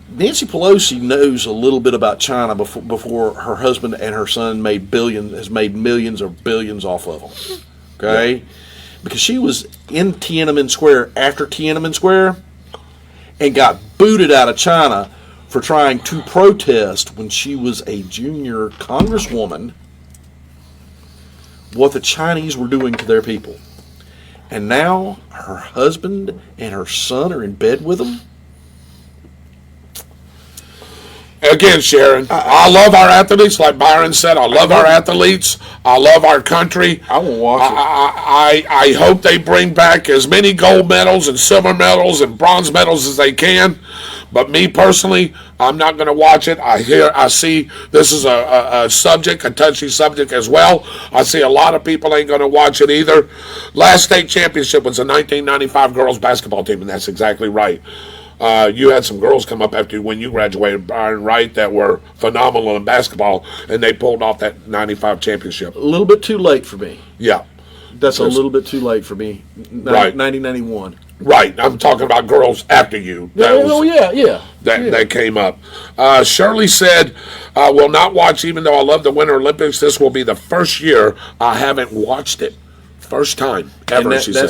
Nancy Pelosi knows a little bit about China before her husband and her son has made millions or billions off of them. Okay? Yeah. Because she was in Tiananmen Square after Tiananmen Square and got booted out of China for trying to protest when she was a junior congresswoman what the Chinese were doing to their people. And now her husband and her son are in bed with them. Again, Sharon, I love our athletes. Like Byron said, I love our athletes. I love our country. I won't watch it. I hope they bring back as many gold medals and silver medals and bronze medals as they can. But me personally, I'm not going to watch it. I see this is a subject, a touchy subject as well. I see a lot of people ain't going to watch it either. Last state championship was the 1995 girls basketball team, and that's exactly right. You had some girls come up after when you graduated, Byron, right, that were phenomenal in basketball, and they pulled off that 95 championship. A little bit too late for me. Yeah. That's a little bit too late for me. Right. 1991. Right. I'm talking about girls after you. That came up. Shirley said, will not watch, even though I love the Winter Olympics. This will be the first year I haven't watched it. First time ever, she said.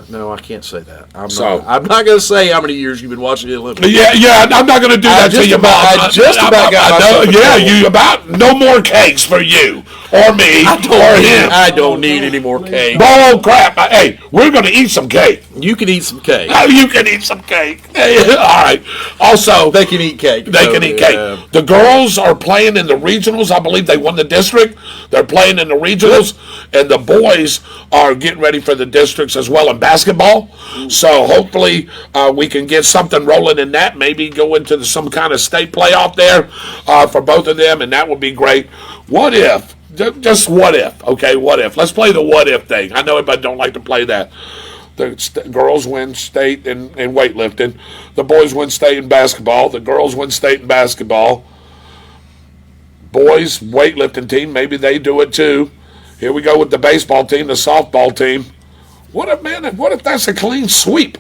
No, I can't say that. I'm not going to say how many years you've been watching the Olympics. Yeah, I'm not going to do that to you, I just about got myself. Yeah, you about no more cakes for you or me or him. I don't need any more cake. Oh crap! Hey, we're going to eat some cake. You can eat some cake. You can eat some cake. All right. Also, they can eat cake. They can eat cake. The girls are playing in the regionals. I believe they won the district. They're playing in the regionals, and the boys are getting ready for the districts as well in basketball. So hopefully we can get something rolling in that. Maybe go into some kind of state playoff there for both of them, and that would be great. What if? Just what if? Okay, what if? Let's play the what if thing. I know everybody don't like to play that. The girls win state in weightlifting. The boys win state in basketball. The girls win state in basketball. Boys weightlifting team, maybe they do it too. Here we go with the baseball team, the softball team. What if that's a clean sweep?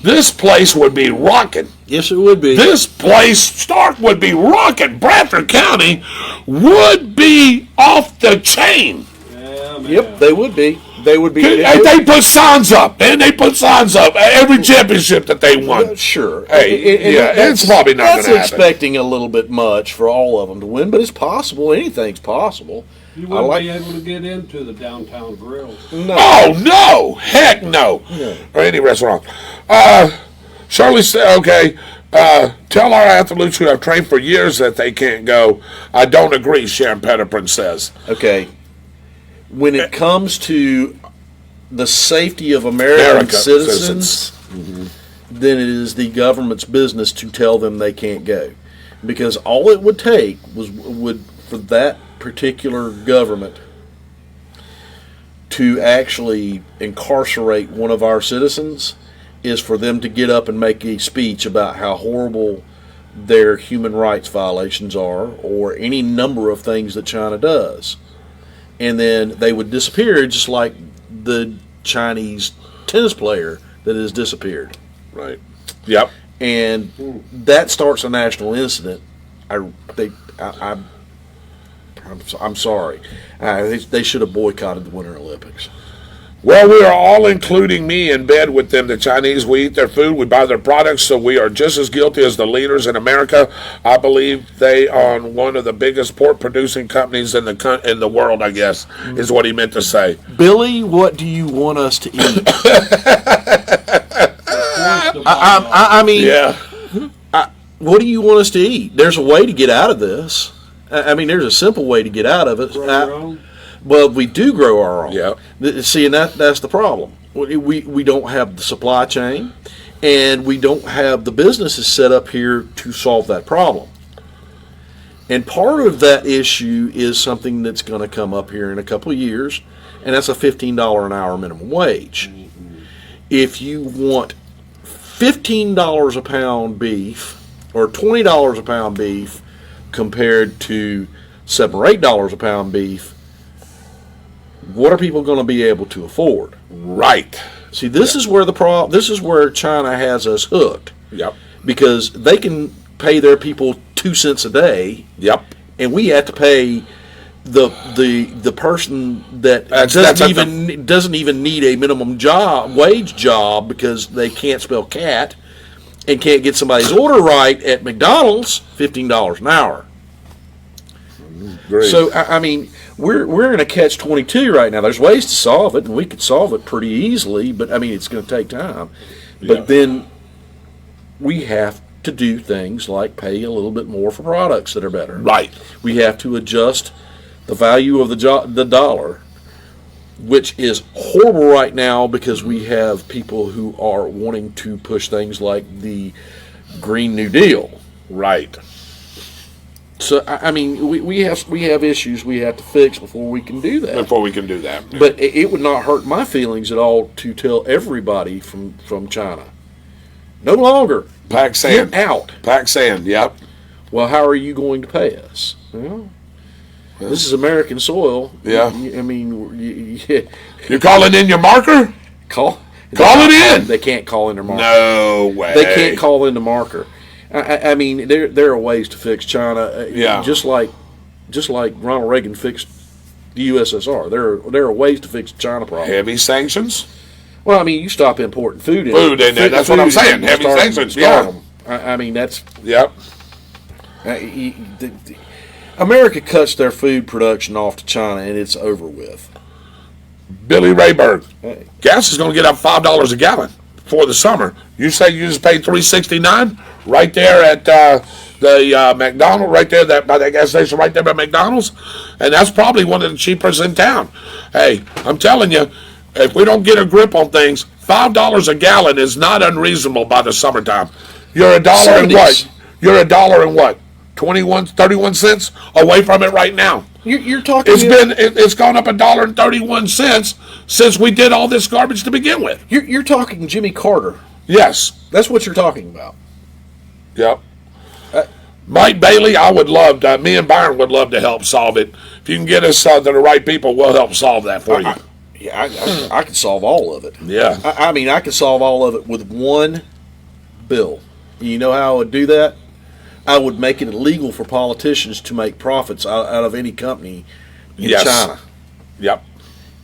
This place would be rocking. Yes, it would be. This place, Stark, would be rocking. Bradford County would be off the chain. Yep, they would be. They would be. They put signs up, and they put signs up at every championship that they won. Sure. Hey, it's probably not going to happen. That's expecting a little bit much for all of them to win, but it's possible. Anything's possible. You wouldn't be able to get into the downtown grill. No. Oh, no. Heck no. Or any restaurant. Shirley said, okay, tell our athletes who have trained for years that they can't go. I don't agree, Sharon Petterprin says. Okay. When it comes to the safety of American citizens, then it is the government's business to tell them they can't go. Because all it would take would for that particular government to actually incarcerate one of our citizens is for them to get up and make a speech about how horrible their human rights violations are, or any number of things that China does. And then they would disappear, just like the Chinese tennis player that has disappeared. Right. Yep. And that starts a national incident. I'm sorry. They should have boycotted the Winter Olympics. Well, we are all, including me, in bed with them. The Chinese, we eat their food, we buy their products, so we are just as guilty as the leaders in America. I believe they are one of the biggest pork-producing companies in the world, I guess, is what he meant to say. Billy, what do you want us to eat? I mean, Yeah. what do you want us to eat? There's a way to get out of this. I mean, there's a simple way to get out of it. Well, we do grow our own. Yeah. See, and that's the problem. We don't have the supply chain, and we don't have the businesses set up here to solve that problem. And part of that issue is something that's going to come up here in a couple of years, and that's a $15 an hour minimum wage. If you want $15 a pound beef or $20 a pound beef compared to $7 or $8 a pound beef, what are people going to be able to afford? Right. See, this is where this is where China has us hooked. Yep. Because they can pay their people 2 cents a day. Yep. And we have to pay the person that doesn't even need a minimum wage job because they can't spell cat and can't get somebody's order right at McDonald's, $15 an hour. Great. So I mean, we're in a catch-22 right now. There's ways to solve it, and we could solve it pretty easily, but I mean, it's going to take time. But then we have to do things like pay a little bit more for products that are better. Right. We have to adjust the value of the dollar, which is horrible right now because we have people who are wanting to push things like the Green New Deal. Right. So I mean, we have issues we have to fix before we can do that. But it would not hurt my feelings at all to tell everybody from China, no longer. Pack sand. Get out. Pack sand. Yep. Well, how are you going to pay us? Well, this is American soil. Yeah. I mean, You're calling in your marker? Call it in. They can't call in their marker. No way. They can't call in the marker. I mean, there are ways to fix China. Yeah. Just like Ronald Reagan fixed the USSR. There are ways to fix the China problem. Heavy sanctions? Well, I mean, you stop importing food in there. That's what I'm saying. Heavy sanctions. Yeah. I mean, that's. Yep. America cuts their food production off to China, and it's over with. Billy Rayburn. Gas is going to get up $5 a gallon for the summer. You say you just paid $3.69 right there at the McDonald's, right there by that gas station, right there by McDonald's, and that's probably one of the cheapest in town. Hey, I'm telling you, if we don't get a grip on things, $5 a gallon is not unreasonable by the summertime. You're $1 and what? You're $1 and what? 31 cents away from it right now. You're talking. It's gone up $1.31 since we did all this garbage to begin with. You're talking Jimmy Carter. Yes, that's what you're talking about. Yep. Mike Bailey, I would love to. Me and Byron would love to help solve it. If you can get us to the right people, we'll help solve that for you. I can solve all of it. Yeah. I mean, I can solve all of it with one bill. You know how I would do that? I would make it illegal for politicians to make profits out of any company in China. Yep.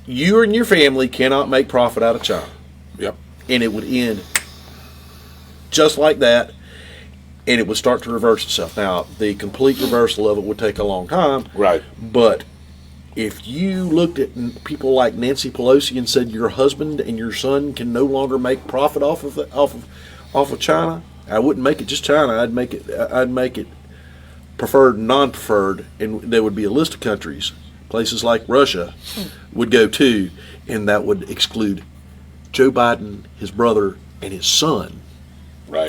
you and your family cannot make profit out of China. Yep. And it would end just like that, and it would start to reverse itself. Now, the complete reversal of it would take a long time. Right. But if you looked at people like Nancy Pelosi and said your husband and your son can no longer make profit off of China, I wouldn't make it just China. I'd make it preferred, non-preferred, and there would be a list of countries. Places like Russia would go too, and that would exclude Joe Biden, his brother, and his son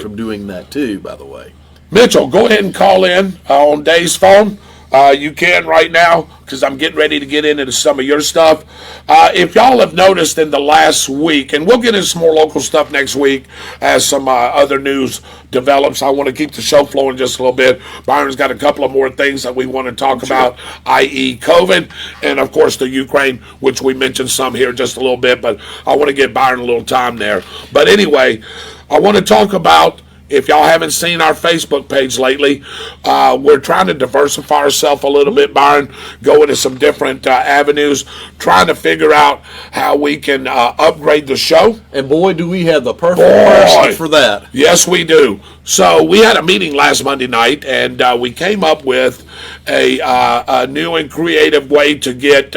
from doing that too, by the way. Mitchell, go ahead and call in on Dave's phone. You can right now, because I'm getting ready to get into some of your stuff. If y'all have noticed in the last week, and we'll get into some more local stuff next week as some other news develops. I want to keep the show flowing just a little bit. Byron's got a couple of more things that we want to talk about, i.e. COVID, and of course the Ukraine, which we mentioned some here just a little bit, but I want to give Byron a little time there. But anyway, I want to talk about, if y'all haven't seen our Facebook page lately, we're trying to diversify ourselves a little bit, Byron, go into some different avenues, trying to figure out how we can upgrade the show. And boy, do we have the perfect person for that. Yes, we do. So we had a meeting last Monday night, and we came up with a new and creative way to get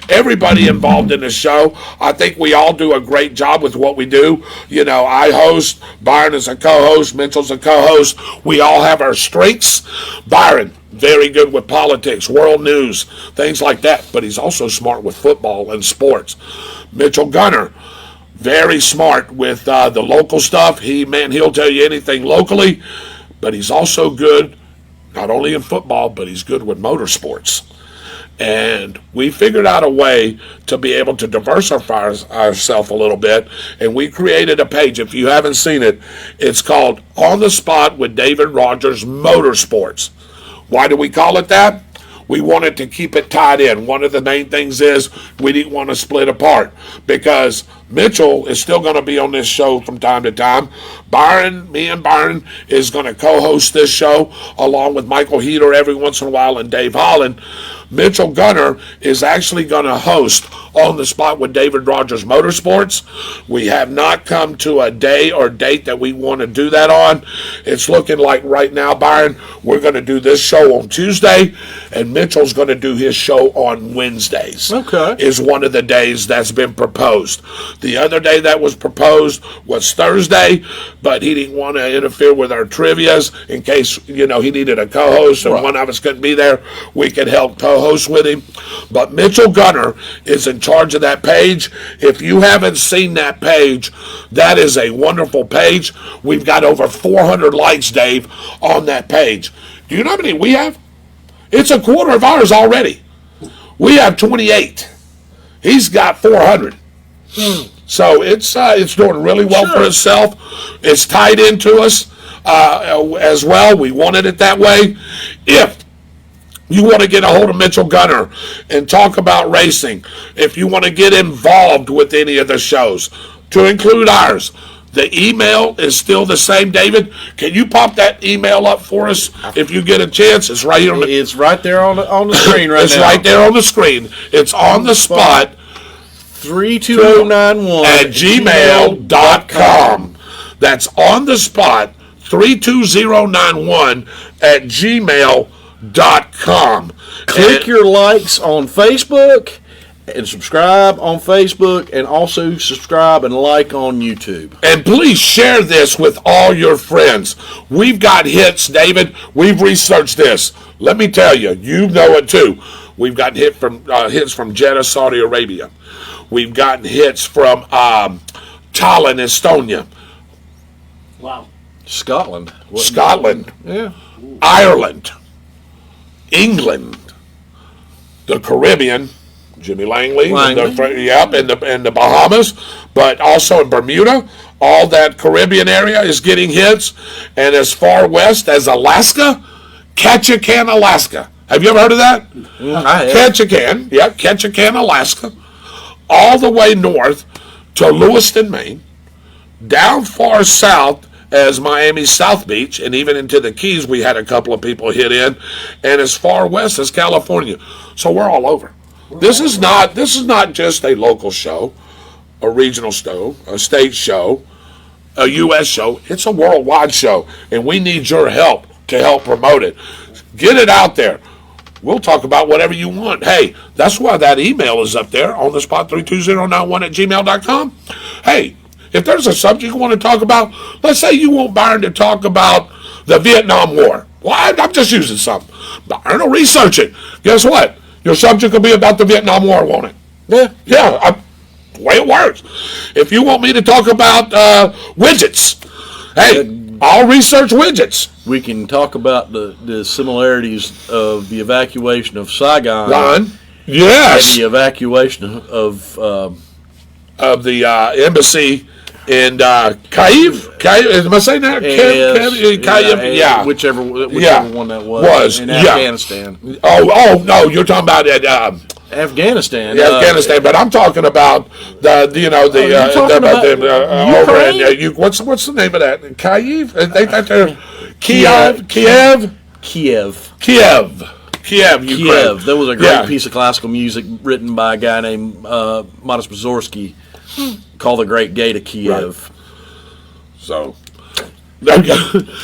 everybody involved in the show. I think we all do a great job with what we do. You know, I host, Byron is a co-host, Mitchell's a co-host. We all have our strengths. Byron, very good with politics, world news, things like that, but he's also smart with football and sports. Mitchell Gunner, very smart with the local stuff. He'll tell you anything locally, but he's also good not only in football, but he's good with motorsports. And we figured out a way to be able to diversify ourselves a little bit, and we created a page. If you haven't seen it, it's called On the Spot with David Rodgers Motorsports. Why do we call it that? We wanted to keep it tied in. One of the main things is we didn't want to split apart, because Mitchell is still going to be on this show from time to time. Me and Byron is going to co-host this show along with Michael Heater every once in a while and Dave Holland. Mitchell Gunner is actually going to host On the Spot with David Rodgers Motorsports. We have not come to a day or date that we want to do that on. It's looking like right now, Byron, we're going to do this show on Tuesday, and Mitchell's going to do his show on Wednesdays. Okay. Is one of the days that's been proposed. The other day that was proposed was Thursday, but he didn't want to interfere with our trivias in case, he needed a co-host and one of us couldn't be there. We could help co-host with him. But Mitchell Gunner is in charge of that page. If you haven't seen that page, that is a wonderful page. We've got over 400 likes, Dave, on that page. Do you know how many we have? It's a quarter of ours already. We have 28. He's got 400. So it's doing really well for itself. It's tied into us as well. We wanted it that way. If you want to get a hold of Mitchell Gunner and talk about racing, if you want to get involved with any of the shows, to include ours, the email is still the same. David, can you pop that email up for us if you get a chance? It's right here. It's right there on the screen right now. It's right there on the screen. It's on the spot. 32091 at gmail.com. That's on the spot, 32091 at gmail.com. Click your likes on Facebook and subscribe on Facebook, and also subscribe and like on YouTube. And please share this with all your friends. We've got hits, David. We've researched this. Let me tell you, you know it too. We've gotten hits from Jeddah, Saudi Arabia. We've gotten hits from Tallinn, Estonia. Wow. Scotland. Yeah. Ireland. England. The Caribbean. Jimmy Langley. And the Bahamas. But also in Bermuda. All that Caribbean area is getting hits. And as far west as Alaska, Ketchikan, Alaska. Have you ever heard of that? Ketchikan, Alaska. All the way north to Lewiston, Maine, down far south as Miami South Beach, and even into the Keys we had a couple of people hit in, and as far west as California. So we're all over. This is not just a local show, a regional show, a state show, a U.S. show. It's a worldwide show, and we need your help to help promote it. Get it out there. We'll talk about whatever you want. Hey, that's why that email is up there on the spot32091@gmail.com. Hey, if there's a subject you want to talk about, let's say you want Byron to talk about the Vietnam War. Well, I'm just using something. Byron will research it. Guess what? Your subject will be about the Vietnam War, won't it? Yeah. The way it works. If you want me to talk about widgets, hey, I'll research widgets. We can talk about the similarities of the evacuation of Saigon. Yes. And the evacuation of the embassy in Kyiv. Am I saying that? Kyiv. Yeah. Whichever one that was. In Afghanistan. Oh, no, you're talking about Afghanistan. Yeah, Afghanistan, but I'm talking about over in what's the name of that? Kyiv? They got their Kiev. Ukraine. That was a great piece of classical music written by a guy named Modest Mussorgsky called "The Great Gate of Kiev." Right.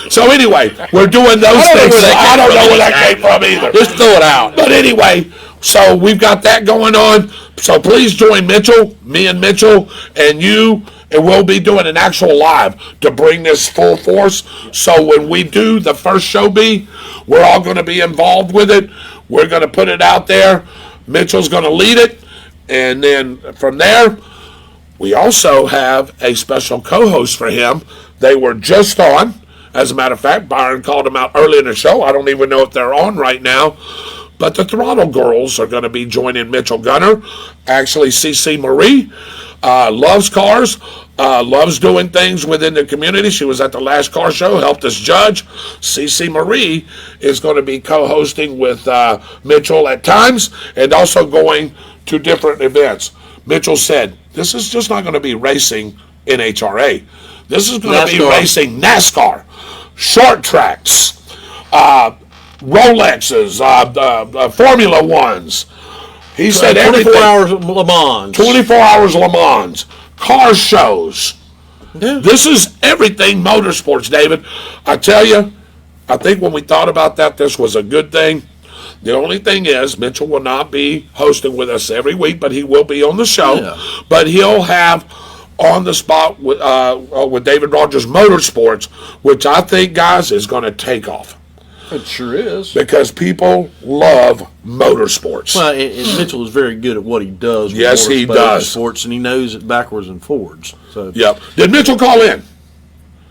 So anyway, we're doing those things. I don't know where that came from either. Just throw it out. But anyway, so we've got that going on. So please join Mitchell, me and Mitchell, and you, and we'll be doing an actual live to bring this full force. So when we do the first show we're all going to be involved with it. We're going to put it out there. Mitchell's going to lead it. And then from there, we also have a special co-host for him. They were just on. As a matter of fact, Byron called them out early in the show. I don't even know if they're on right now. But the Throttle Girls are going to be joining Mitchell Gunner. Actually, CC Marie loves cars, loves doing things within the community. She was at the last car show, helped us judge. CC Marie is going to be co-hosting with Mitchell at times and also going to different events. Mitchell said, this is just not going to be racing NHRA. This is going to be racing NASCAR, short tracks, Rolexes, Formula Ones. He said 24 hours Le Mans. 24 hours Le Mans. Car shows. Yeah. This is everything motorsports, David. I tell you, I think when we thought about that, this was a good thing. The only thing is, Mitchell will not be hosting with us every week, but he will be on the show. Yeah. But he'll have on the spot with David Rodgers Motorsports, which I think, guys, is going to take off. It sure is. Because people love motorsports. Well, and Mitchell is very good at what he does. Yes, he does. Sports, and he knows it backwards and forwards. So. Yep. Did Mitchell call in?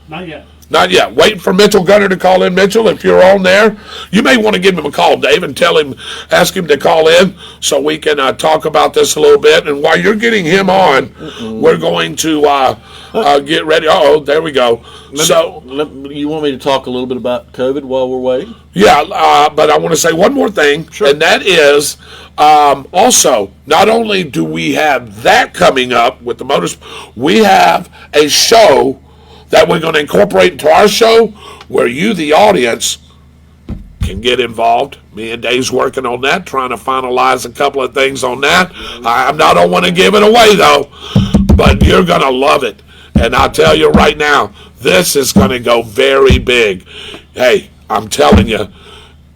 Not yet. Not yet. Waiting for Mitchell Gunner to call in. Mitchell, if you're on there, you may want to give him a call, Dave, and ask him to call in so we can talk about this a little bit. And while you're getting him on, we're going to get ready. Oh, there we go. You want me to talk a little bit about COVID while we're waiting? Yeah, but I want to say one more thing, sure. And that is also, not only do we have that coming up with the motors, we have a show that we're going to incorporate into our show where you, the audience, can get involved. Me and Dave's working on that, trying to finalize a couple of things on that. I don't want to give it away, though, but you're going to love it. And I'll tell you right now, this is going to go very big. Hey, I'm telling you,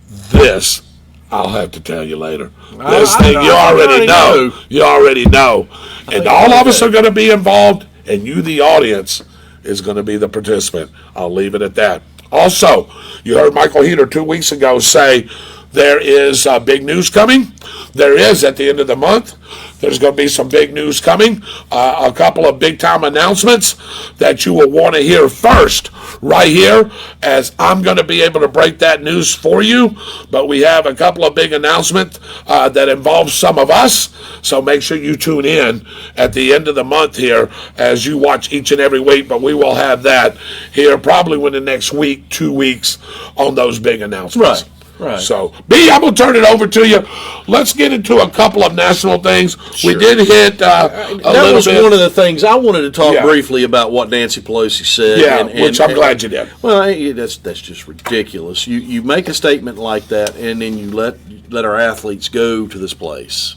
this, I'll have to tell you later. This thing, you already know. You already know. And all of us are going to be involved, and you, the audience, is going to be the participant. I'll leave it at that. Also, you heard Michael Heater 2 weeks ago say there is big news coming. There is at the end of the month. There's going to be some big news coming. A couple of big-time announcements that you will want to hear first right here, as I'm going to be able to break that news for you. But we have a couple of big announcements that involve some of us. So make sure you tune in at the end of the month here as you watch each and every week. But we will have that here probably within the next week, 2 weeks on those big announcements. Right. So, B, I'm going to turn it over to you. Let's get into a couple of national things. Sure. We did hit that was bit. One of the things I wanted to talk briefly about what Nancy Pelosi said. Yeah, which I'm glad you did. Well, that's just ridiculous. You make a statement like that, and then you let our athletes go to this place.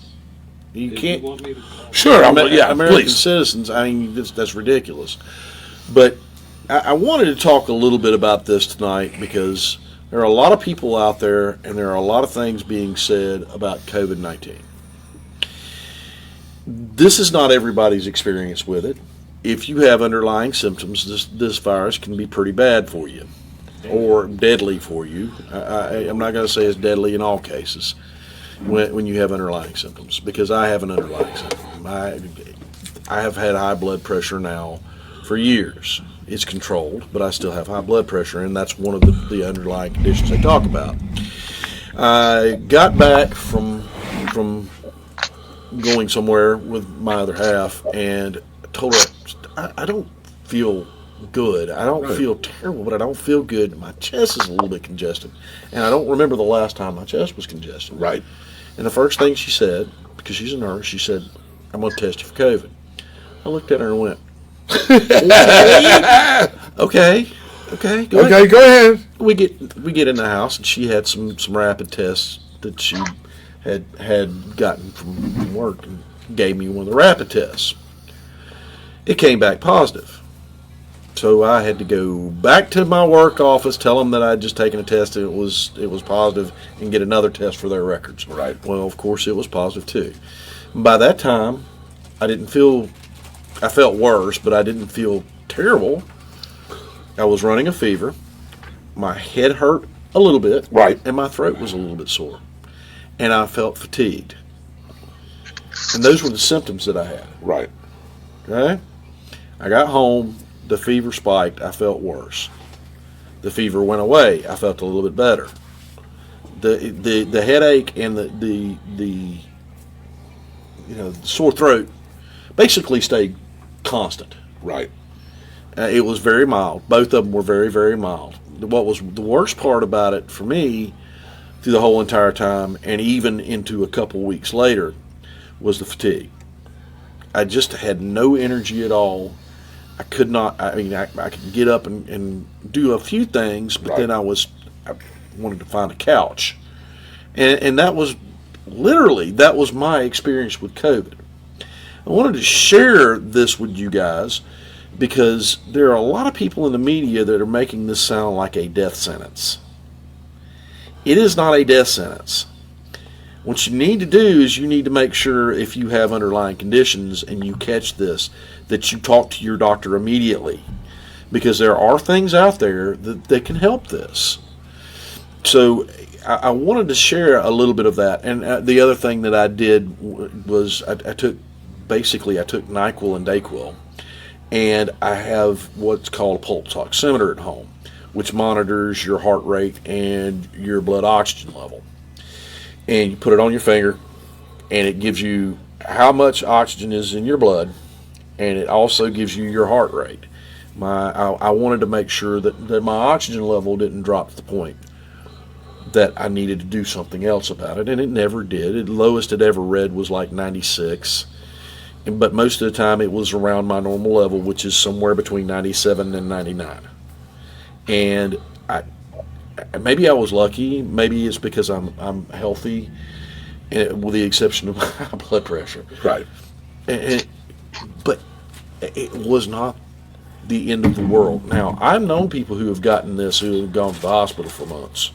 You can't. Sure, yeah, American please. citizens. I mean, that's ridiculous. But I wanted to talk a little bit about this tonight because there are a lot of people out there, and there are a lot of things being said about COVID-19. This is not everybody's experience with it. If you have underlying symptoms, this virus can be pretty bad for you, or deadly for you. I'm not going to say it's deadly in all cases when you have underlying symptoms, because I have an underlying symptom. I have had high blood pressure now for years. It's controlled, but I still have high blood pressure, and that's one of the underlying conditions they talk about. I got back from going somewhere with my other half, and told her I don't feel good. I don't feel terrible, but I don't feel good. My chest is a little bit congested, and I don't remember the last time my chest was congested. Right. And the first thing she said, because she's a nurse, she said, "I'm going to test you for COVID." I looked at her and went, okay, go ahead. Okay, go ahead. We get in the house, and she had some rapid tests that she had gotten from work, and gave me one of the rapid tests. It came back positive. So I had to go back to my work office, tell them that I'd just taken a test and it was positive, and get another test for their records. Right. Well, of course, it was positive too. By that time, I felt worse, but I didn't feel terrible. I was running a fever. My head hurt a little bit. Right. And my throat was a little bit sore. And I felt fatigued. And those were the symptoms that I had. Right. Okay? I got home. The fever spiked. I felt worse. The fever went away. I felt a little bit better. The headache and the sore throat basically stayed constant. Right. It was very mild. Both of them were very, very mild. What was the worst part about it for me through the whole entire time, and even into a couple weeks later, was the fatigue. I just had no energy at all. I could not, I could get up and do a few things, but then I wanted to find a couch. And that was my experience with COVID. I wanted to share this with you guys because there are a lot of people in the media that are making this sound like a death sentence. It is not a death sentence. What you need to do is you need to make sure, if you have underlying conditions and you catch this, that you talk to your doctor immediately, because there are things out there that can help this. So I wanted to share a little bit of that. And the other thing that I did was I took NyQuil and Dayquil, and I have what's called a pulse oximeter at home, which monitors your heart rate and your blood oxygen level. And you put it on your finger, and it gives you how much oxygen is in your blood, and it also gives you your heart rate. I wanted to make sure that my oxygen level didn't drop to the point that I needed to do something else about it, and it never did. The lowest it ever read was like 96, but most of the time it was around my normal level, which is somewhere between 97 and 99. And maybe I was lucky. Maybe it's because I'm healthy, with the exception of my blood pressure. Right. But it was not the end of the world. Now, I've known people who have gotten this who have gone to the hospital for months.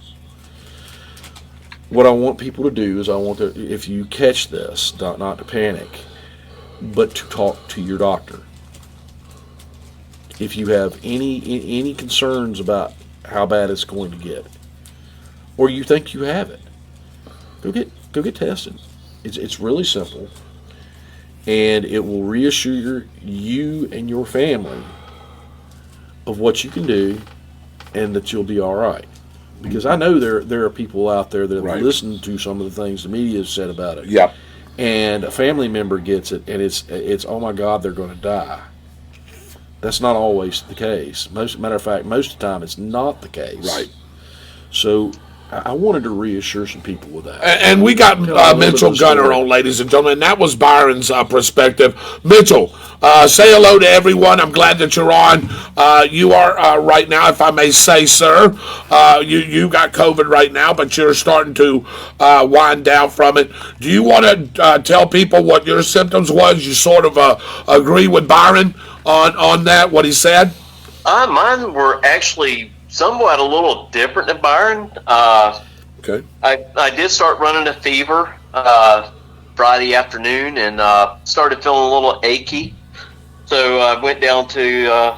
What I want people to do is if you catch this, not to panic, but to talk to your doctor. If you have any concerns about how bad it's going to get, or you think you have it, go get tested. It's really simple, and it will reassure you and your family of what you can do, and that you'll be all right. Because I know there are people out there that have listened to some of the things the media has said about it. Yep. And a family member gets it, and it's oh my God, they're going to die. That's not always the case. Matter of fact, most of the time it's not the case. Right. So I wanted to reassure some people with that. And we got Mitchell Gunner on, ladies and gentlemen. That was Byron's perspective. Mitchell, say hello to everyone. I'm glad that you're on. You are right now, if I may say, sir. You got COVID right now, but you're starting to wind down from it. Do you want to tell people what your symptoms was? You sort of agree with Byron on that, what he said? Mine were actually somewhat a little different than Byron. Okay. I did start running a fever Friday afternoon and started feeling a little achy. So I went down to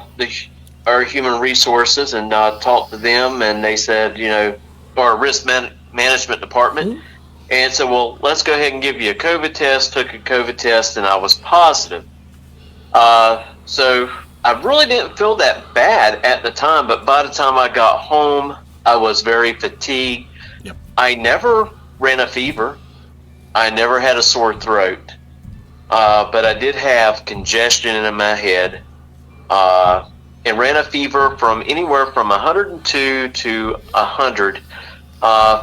our human resources and talked to them, and they said, our risk management department, and said, well, let's go ahead and give you a COVID test. Took a COVID test, and I was positive. So I really didn't feel that bad at the time, but by the time I got home, I was very fatigued. Yep. I never ran a fever. I never had a sore throat, but I did have congestion in my head, and ran a fever from anywhere from 102 to 100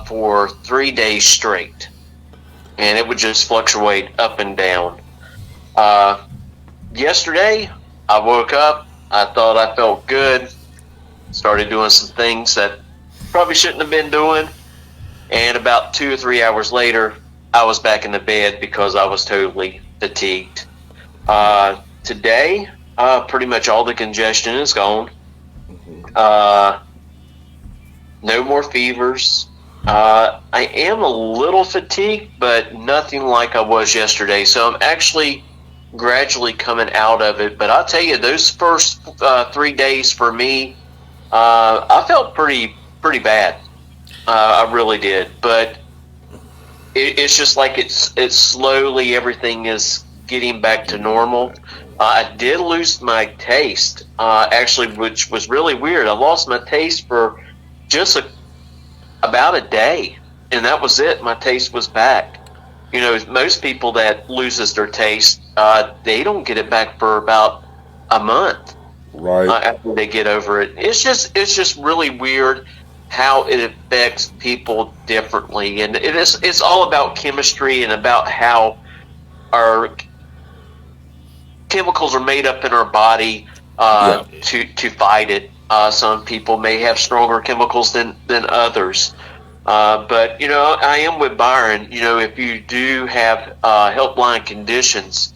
for 3 days straight, and it would just fluctuate up and down. Yesterday, I woke up, I thought I felt good, started doing some things that probably shouldn't have been doing, and about 2 or 3 hours later, I was back in the bed because I was totally fatigued. Today, pretty much all the congestion is gone. No more fevers. I am a little fatigued, but nothing like I was yesterday, so I'm actually gradually coming out of it. But I'll tell you, those first 3 days for me, I felt pretty bad. I really did. But it's just like it's slowly, everything is getting back to normal. I did lose my taste, actually, which was really weird. I lost my taste for just about a day, and that was it. My taste was back. Most people that loses their taste, they don't get it back for about a month. Right. After they get over it. It's just really weird how it affects people differently, and it's all about chemistry and about how our chemicals are made up in our body to fight it. Some people may have stronger chemicals than others. But, I am with Byron. If you do have helpline conditions,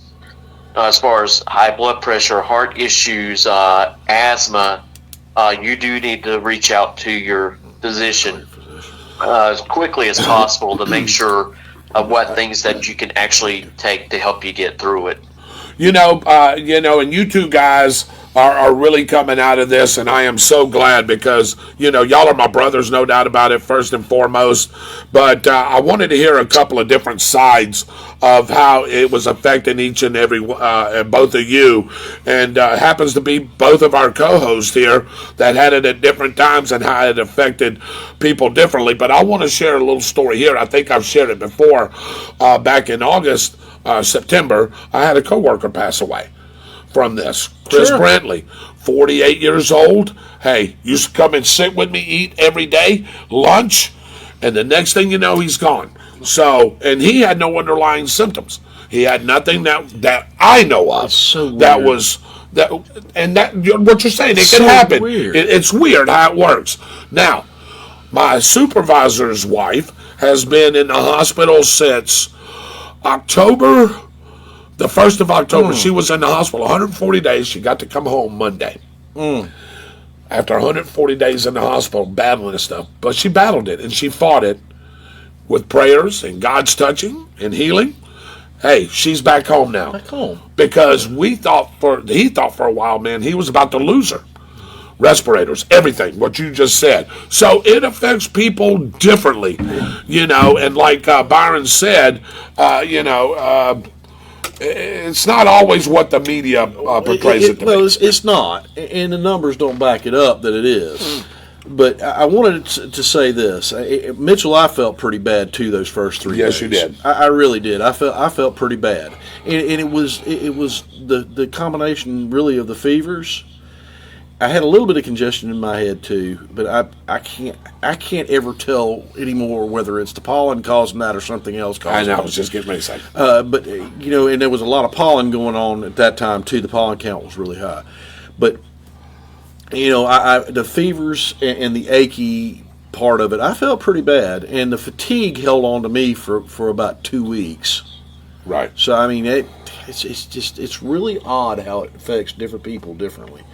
as far as high blood pressure, heart issues, asthma, you do need to reach out to your physician as quickly as possible to make sure of what things that you can actually take to help you get through it. And you two guys are really coming out of this, and I am so glad because, y'all are my brothers, no doubt about it, first and foremost. But I wanted to hear a couple of different sides of how it was affecting each and every and both of you. And happens to be both of our co-hosts here that had it at different times and how it affected people differently. But I want to share a little story here. I think I've shared it before. Back in August, September, I had a coworker pass away from this. Chris Brantley, 48 years old. Hey, used to come and sit with me, eat every day, lunch, and the next thing you know, he's gone. So, and he had no underlying symptoms. He had nothing that I know of. That's so weird. That was that, and that what you're saying, it can happen. Weird. It's weird how it works. Now, my supervisor's wife has been in the hospital since October, the 1st of October. She was in the hospital 140 days. She got to come home Monday. After 140 days in the hospital battling this stuff. But she battled it, and she fought it with prayers and God's touching and healing. Hey, she's back home now. Back home. Because he thought for a while, man, he was about to lose her. Respirators, everything, what you just said. So it affects people differently, and like Byron said, it's not always what the media portrays it to be. It's not, and the numbers don't back it up that it is. But I wanted to say this, Mitchell. I felt pretty bad too those first 3 days. Yes, you did. I really did. I felt pretty bad, and it was the combination really of the fevers. I had a little bit of congestion in my head too, but I can't ever tell anymore whether it's the pollen causing that or something else causing I know. I it. was just getting ready to say. But and there was a lot of pollen going on at that time too. The pollen count was really high, but the fevers and the achy part of it, I felt pretty bad, and the fatigue held on to me for about 2 weeks. Right. So I mean, it's really odd how it affects different people differently.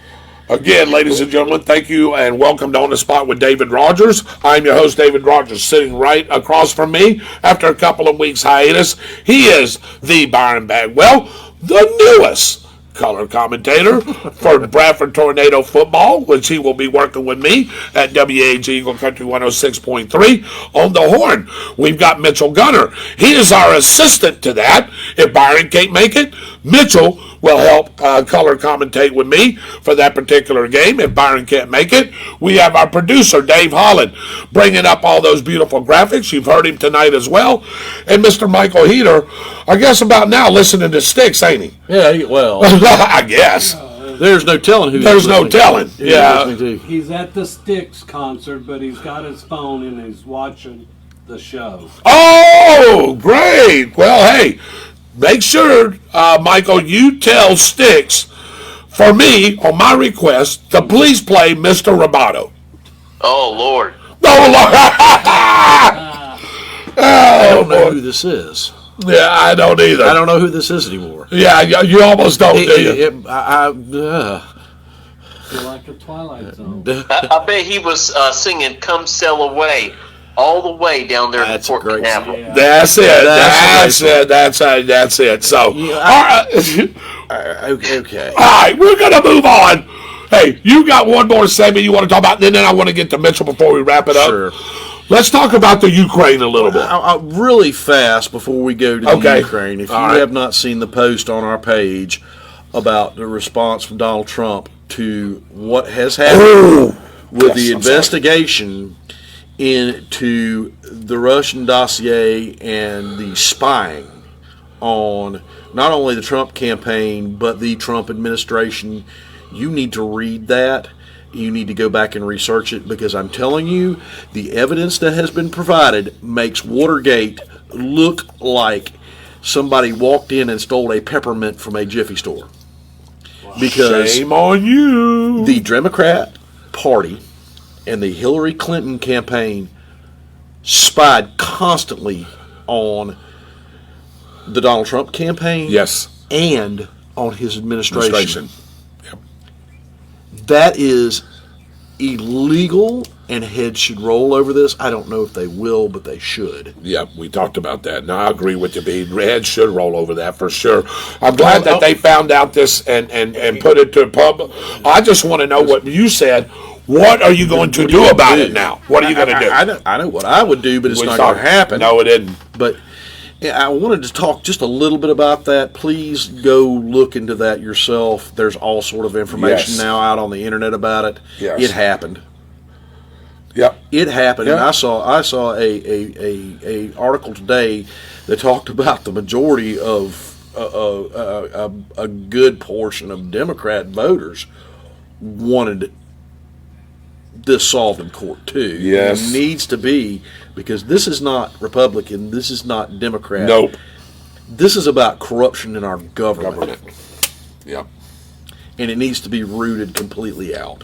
Again, ladies and gentlemen, thank you and welcome to On the Spot with David Rodgers. I'm your host, David Rodgers, sitting right across from me after a couple of weeks hiatus. He is the Byron Bagwell, the newest color commentator for Bradford Tornado Football, which he will be working with me at WAG Eagle Country 106.3 on the horn. We've got Mitchell Gunner. He is our assistant to that. If Byron can't make it, Mitchell will help color commentate with me for that particular game. If Byron can't make it, we have our producer, Dave Holland, bringing up all those beautiful graphics. You've heard him tonight as well. And Mr. Michael Heater, I guess about now listening to Sticks, ain't he? Yeah, well, I guess. there's no telling who. There's no telling. Yeah. He's at the Styx concert, but he's got his phone and he's watching the show. Oh, great. Well, hey, make sure, Michael, you tell Sticks, for me, on my request, to please play Mr. Roboto. Oh, Lord. Oh, Lord. I don't know who this is. Yeah, I don't either. I don't know who this is anymore. Yeah, you almost don't, do you? Feel like a Twilight Zone. I bet he was singing "Come Sail Away" all the way down there That's to Port great. Canaveral. Yeah. That's it. That's That's it. So, Okay. all right, we're going to move on. Hey, you got one more segment you want to talk about, and then I want to get to Mitchell before we wrap it up. Sure. Let's talk about the Ukraine a little bit. Really fast before we go to the Okay. Ukraine, if you All right. have not seen the post on our page about the response from Donald Trump to what has happened with the investigation into the Russian dossier and the spying on not only the Trump campaign but the Trump administration, you need to read that. You need to go back and research it, because I'm telling you, the evidence that has been provided makes Watergate look like somebody walked in and stole a peppermint from a Jiffy store. Because Shame on you. the Democrat Party and the Hillary Clinton campaign spied constantly on the Donald Trump campaign, Yes. and on his administration. Yep. That is illegal, and heads should roll over this. I don't know if they will, but they should. Yeah, we talked about that. And I agree with you, B. Red should roll over that for sure. I'm glad that they found out this and put it to pub. I just want to know what you said. What are you going to do about it now? What are you going to do? I know what I would do, but it's We not thought- going to happen. No, it didn't. But yeah, I wanted to talk just a little bit about that. Please go look into that yourself. There's all sort of information Yes. now out on the internet about it. Yes. It happened. Yep. It happened, Yeah. and I saw a article today that talked about the majority of a good portion of Democrat voters wanted this solved in court too. Yes. It needs to be, because this is not Republican, this is not Democrat. Nope. This is about corruption in our government. Yep. And it needs to be rooted completely out.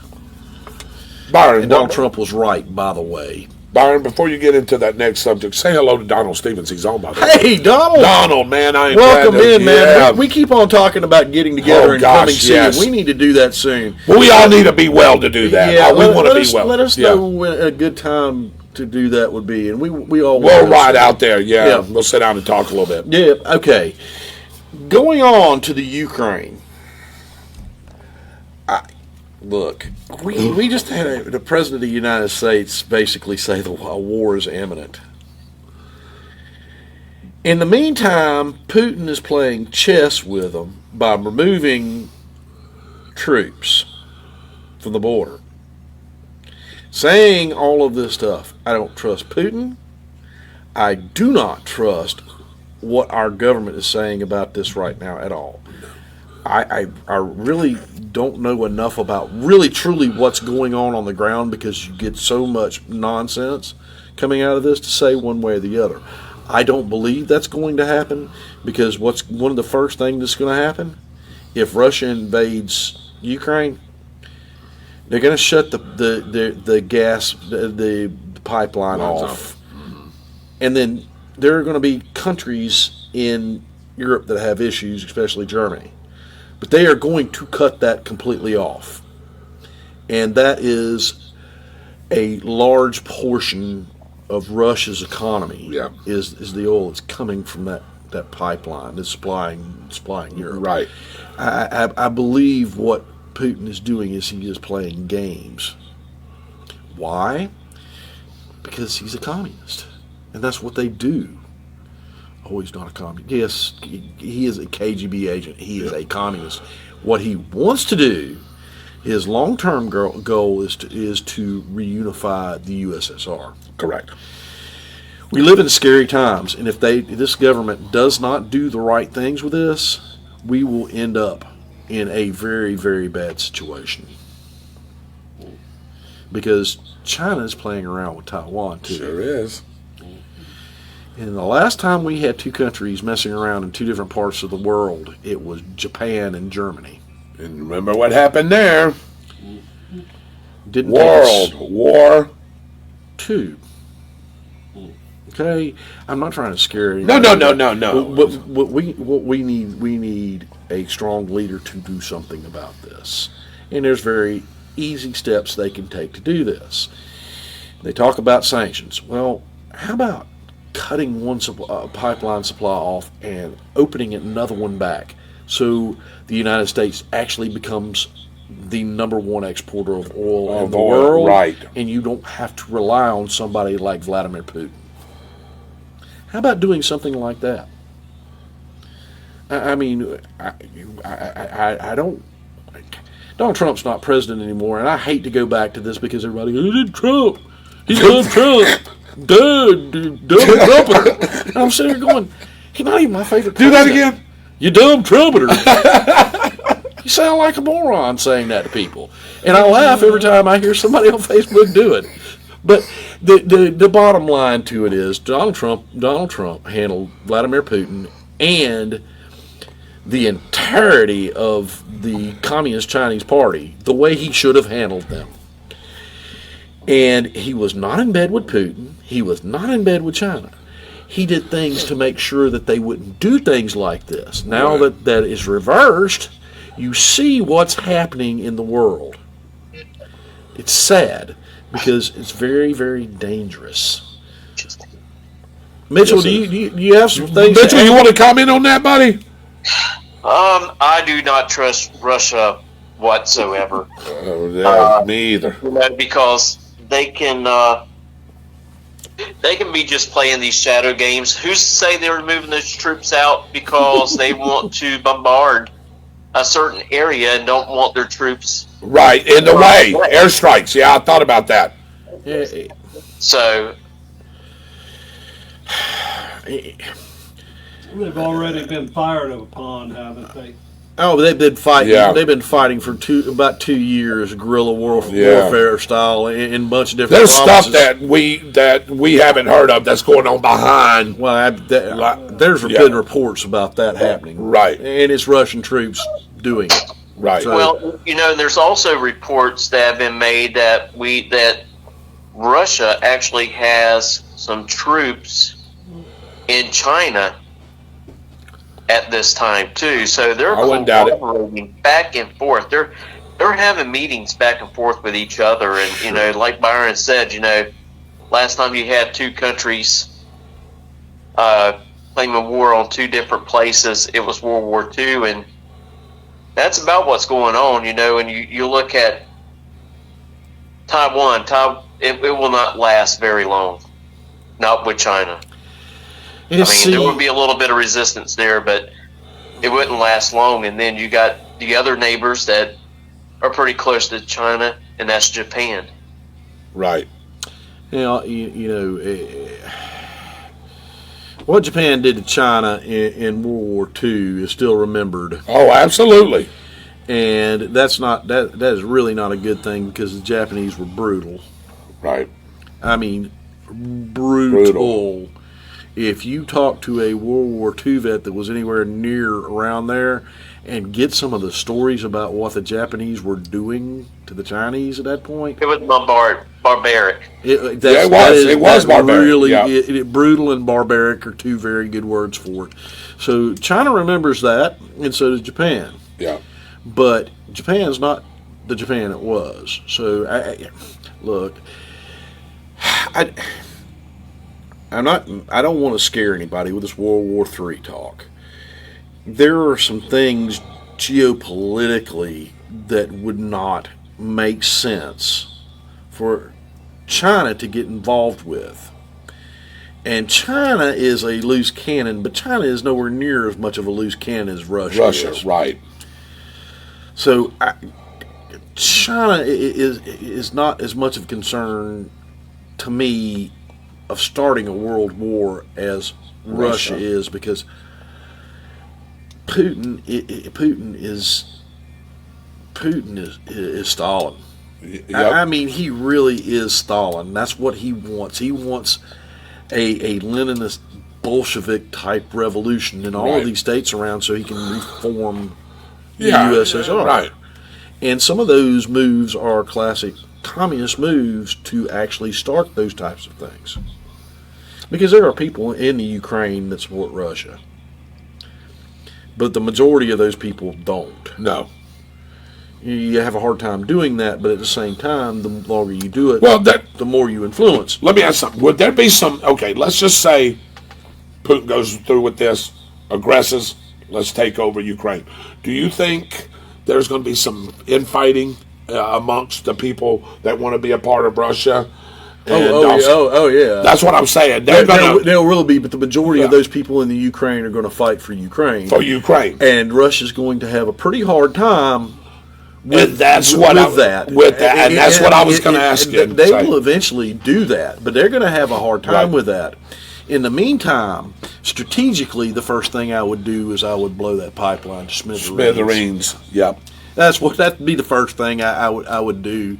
Byron, And Donald Trump was right, by the way. Byron, before you get into that next subject, say hello to Donald Stevens. He's on, by the way. Hey, Donald! Donald, man, I am Welcome glad to- in, man. Yeah. We keep on talking about getting together Oh, and gosh, coming see yes. you. We need to do that soon. Well, we all need to be well to do that. Yeah, we want to be well. Let us Yeah. know when a good time to do that would be, and we all We'll want to ride see. out there. Yeah. Yeah. We'll sit down and talk a little bit. Yeah, okay. Going on to the Ukraine. Look, we just had the President of the United States basically say the war is imminent. In the meantime, Putin is playing chess with them by removing troops from the border. Saying all of this stuff. I don't trust Putin. I do not trust what our government is saying about this right now at all. I really don't know enough about really truly what's going on the ground, because you get so much nonsense coming out of this to say one way or the other. I don't believe that's going to happen, because what's one of the first things that's going to happen if Russia invades Ukraine? They're going to shut the gas the pipeline off, and then there are going to be countries in Europe that have issues, especially Germany. But they are going to cut that completely off. And that is a large portion of Russia's economy. Yeah. Is the oil that's coming from that pipeline that's supplying Europe. Right. I believe what Putin is doing is he is playing games. Why? Because he's a communist. And that's what they do. Oh, he's not a communist. Yes, he is a KGB agent. He is a communist. What he wants to do, his long-term goal is to reunify the USSR. Correct. We live in scary times, and if this government does not do the right things with this, we will end up in a very, very bad situation. Because China is playing around with Taiwan too. Sure is. And the last time we had two countries messing around in two different parts of the world, it was Japan and Germany. And remember what happened there? Didn't World War II. Okay, I'm not trying to scare you. No. What we need a strong leader to do something about this, and there's very easy steps they can take to do this. They talk about sanctions. Well, how about cutting one pipeline supply off and opening another one back, so the United States actually becomes the number one exporter of oil in the world, right? And you don't have to rely on somebody like Vladimir Putin. How about doing something like that? I mean, I don't. Donald Trump's not president anymore, and I hate to go back to this because everybody goes, "He did Trump. He loved Trump. Dumb trumpeter." And I'm sitting there going, he's not even my favorite Do president. that again. You dumb trumpeter. You sound like a moron saying that to people. And I laugh every time I hear somebody on Facebook do it. But the bottom line to it is Donald Trump handled Vladimir Putin and the entirety of the Communist Chinese Party the way he should have handled them. And he was not in bed with Putin. He was not in bed with China. He did things to make sure that they wouldn't do things like this. Now that is reversed, you see what's happening in the world. It's sad because it's very, very dangerous. Mitchell, do you have some things? Mitchell, you want to comment on that, buddy? I do not trust Russia whatsoever. Me either. Because they can be just playing these shadow games. Who's to say they're moving those troops out because they want to bombard a certain area and don't want their troops Right, in the way. Airstrikes. Yeah, I thought about that. So They've already been fired upon, haven't they? Oh, they've been fighting. Yeah. They've been fighting for about 2 years, guerrilla warfare style, in a bunch of different. There's provinces. stuff that we haven't heard of that's going on behind. Well, there's been reports about that happening. Right. And it's Russian troops doing it. Right. So, well, there's also reports that have been made that Russia actually has some troops in China at this time too. So they're cooperating back and forth. They're having meetings back and forth with each other, and like Byron said, last time you had two countries claiming war on two different places, it was World War II, and that's about what's going on. And you look at Taiwan. It will not last very long, not with China. There would be a little bit of resistance there, but it wouldn't last long. And then you got the other neighbors that are pretty close to China, and that's Japan. Right. What Japan did to China in World War II is still remembered, Oh, absolutely. and that is really not a good thing because the Japanese were brutal. Right. I mean, brutal. If you talk to a World War II vet that was anywhere near around there and get some of the stories about what the Japanese were doing to the Chinese at that point, It was barbaric. It was barbaric. Really, Yeah. brutal and barbaric are two very good words for it. So China remembers that, and so does Japan. Yeah. But Japan's not the Japan it was. So, look, I don't want to scare anybody with this World War III talk. There are some things geopolitically that would not make sense for China to get involved with. And China is a loose cannon, but China is nowhere near as much of a loose cannon as Russia is. Right. So China is not as much of a concern to me of starting a world war as Russia is, because Putin is Stalin. Yep. I mean, he really is Stalin. That's what he wants. He wants a Leninist Bolshevik type revolution in all Right. of these states around so he can reform the Yeah, USSR. right. And some of those moves are classic communist moves to actually start those types of things. Because there are people in the Ukraine that support Russia. But the majority of those people don't. No. You have a hard time doing that, but at the same time, the longer you do it, Well, the more you influence. let me ask something. Would there be some? Okay, let's just say Putin goes through with this, aggresses. Let's take over Ukraine. Do you think there's going to be some infighting amongst the people that want to be a part of Russia? Oh, yeah. That's what I'm saying. They're going to There will be, but the majority of Yeah. those people in the Ukraine are going to fight for Ukraine. for Ukraine. And Russia's going to have a pretty hard time And that's what I was going to ask you. They will eventually do that, but they're going to have a hard time Right. with that. In the meantime, strategically, the first thing I would do is I would blow that pipeline to smithereens. Yep. That'd be the first thing I would do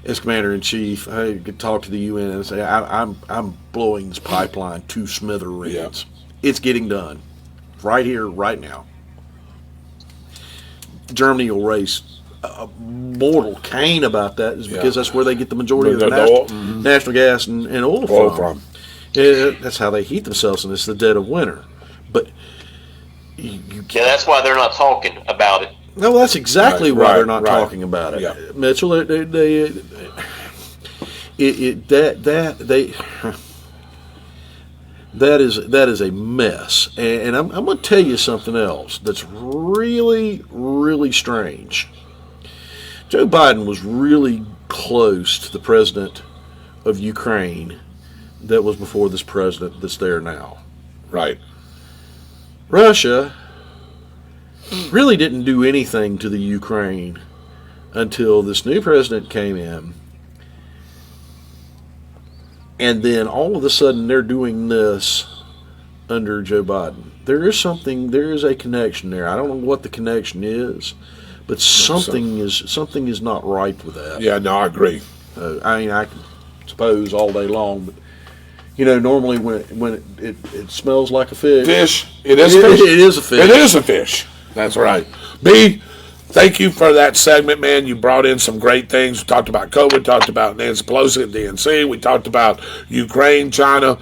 as commander in chief. I could talk to the UN and say I'm blowing this pipeline to smithereens. Yeah. It's getting done, right here, right now. Germany will raise a mortal cane about that, is because that's where they get the majority of the natural gas and oil from. Yeah, that's how they heat themselves, and it's the dead of winter. But you Yeah, that's why they're not talking about it. no, that's exactly why Right, they're not right. talking about it, Yeah. Mitchell. That is a mess, and I'm going to tell you something else that's really, really strange. Joe Biden was really close to the president of Ukraine that was before this president that's there now. Right. Russia really didn't do anything to the Ukraine until this new president came in. And then all of a sudden they're doing this under Joe Biden. There is a connection there. I don't know what the connection is, but something is not right with that. Yeah, no, I agree. I mean, I can suppose all day long, but normally when it smells like a fish. Fish. It is fish. It is a fish. It is a fish. That's right. B, thank you for that segment, man. You brought in some great things. We talked about COVID, talked about Nancy Pelosi at DNC. We talked about Ukraine, China.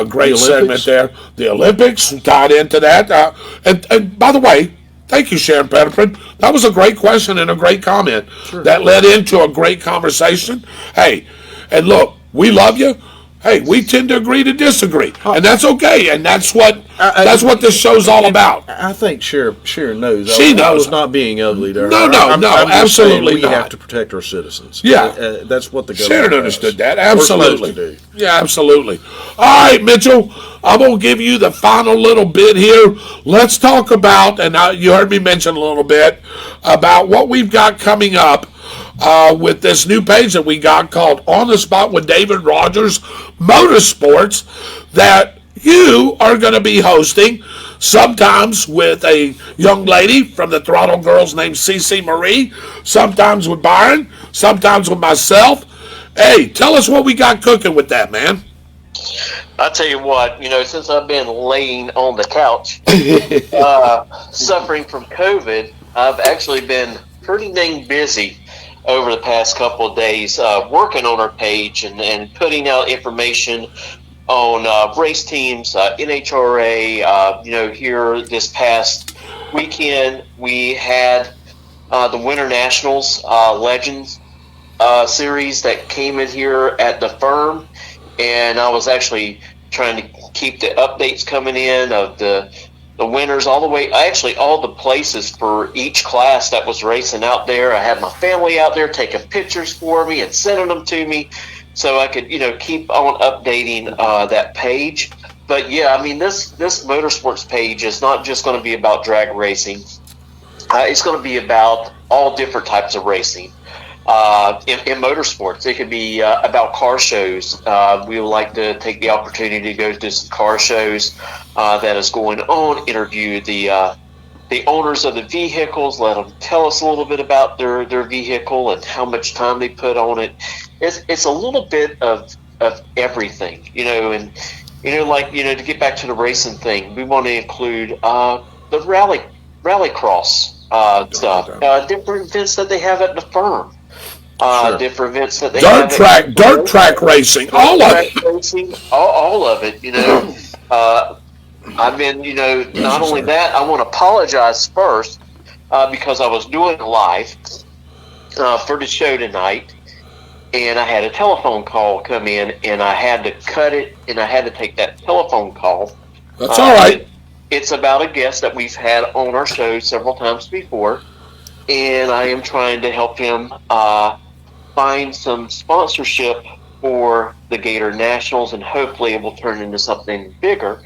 Great segment there. The Olympics tied into that. And by the way, thank you, Sharon Pettiford. That was a great question and a great comment. Sure. That led into a great conversation. Hey, and look, we love you. Hey, we tend to agree to disagree, and that's okay. And that's what this show's all about. I think Sharon knows. She knows. I was not being ugly to her. No, I'm just absolutely saying not. We have to protect our citizens. Yeah. That's what the government Sharon does. understood that. We're supposed Absolutely. to do. Yeah, absolutely. All right, Mitchell, I'm going to give you the final little bit here. Let's talk about, and you heard me mention a little bit, about what we've got coming up with this new page that we got called On the Spot with David Rodgers Motorsports, that you are going to be hosting, sometimes with a young lady from the Throttle Girls named Cece Marie, sometimes with Byron, sometimes with myself. Hey, tell us what we got cooking with that, man. I tell you what, since I've been laying on the couch, suffering from COVID, I've actually been pretty dang busy over the past couple of days, working on our page and putting out information on race teams, NHRA. Here this past weekend, we had the Winter Nationals Legends series that came in here at the firm, and I was actually trying to keep the updates coming in of the winners all the way, actually all the places for each class that was racing out there. I had my family out there taking pictures for me and sending them to me so I could, keep on updating that page. But yeah, I mean, this motorsports page is not just going to be about drag racing. It's going to be about all different types of racing. In motorsports, it could be about car shows. We would like to take the opportunity to go to some car shows that is going on, interview the owners of the vehicles, let them tell us a little bit about their vehicle and how much time they put on it. It's a little bit of everything, and to get back to the racing thing, we want to include the rallycross stuff, different events that they have at the firm. Different events that they dirt track racing, all of it. All of it, I've been, not only that, I want to apologize first because I was doing live for the show tonight, and I had a telephone call come in, and I had to cut it, and I had to take that telephone call. That's all right. It's about a guest that we've had on our show several times before, and I am trying to help him find some sponsorship for the Gator Nationals, and hopefully it will turn into something bigger.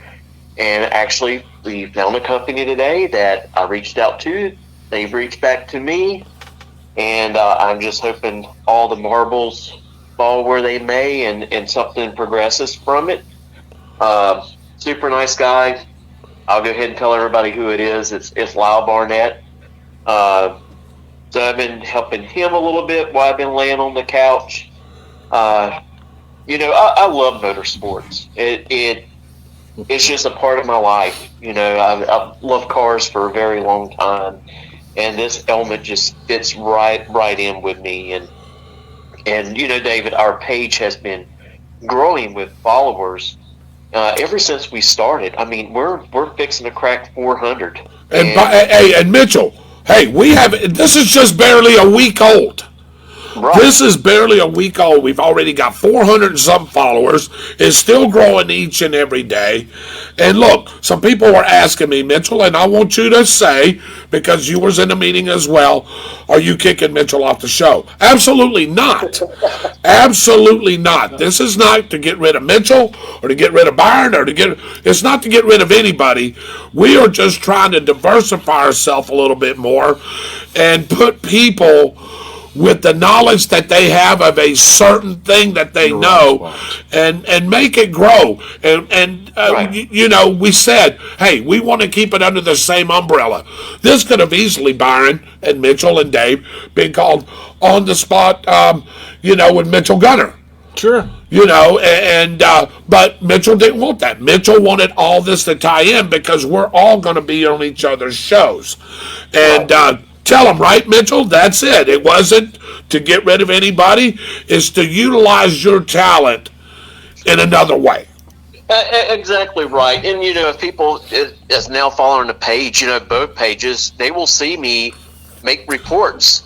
And actually, we found a company today that I reached out to. They've reached back to me, and I'm just hoping all the marbles fall where they may, and something progresses from it. Super nice guy. I'll go ahead and tell everybody who it is. It's Lyle Barnett. So I've been helping him a little bit while I've been laying on the couch. I love motorsports. It's just a part of my life. I've loved cars for a very long time, and this element just fits right in with me. And David, our page has been growing with followers ever since we started. I mean, we're fixing to crack 400. And Mitchell, hey, this is just barely a week old. Right. This is barely a week old. We've already got 400 and some followers. It's still growing each and every day. And look, some people were asking me, Mitchell, and I want you to say, because you was in the meeting as well, are you kicking Mitchell off the show? Absolutely not. Absolutely not. This is not to get rid of Mitchell or to get rid of Byron it's not to get rid of anybody. We are just trying to diversify ourselves a little bit more and put people with the knowledge that they have of a certain thing that they know, and make it grow. We said, hey, we want to keep it under the same umbrella. This could have easily, Byron and Mitchell and Dave, been called On the Spot, with Mitchell Gunner. Sure. But Mitchell didn't want that. Mitchell wanted all this to tie in because we're all going to be on each other's shows. And, tell them, right, Mitchell? That's it. It wasn't to get rid of anybody. It's to utilize your talent in another way. Exactly right. And, if people is now following the page, both pages, they will see me make reports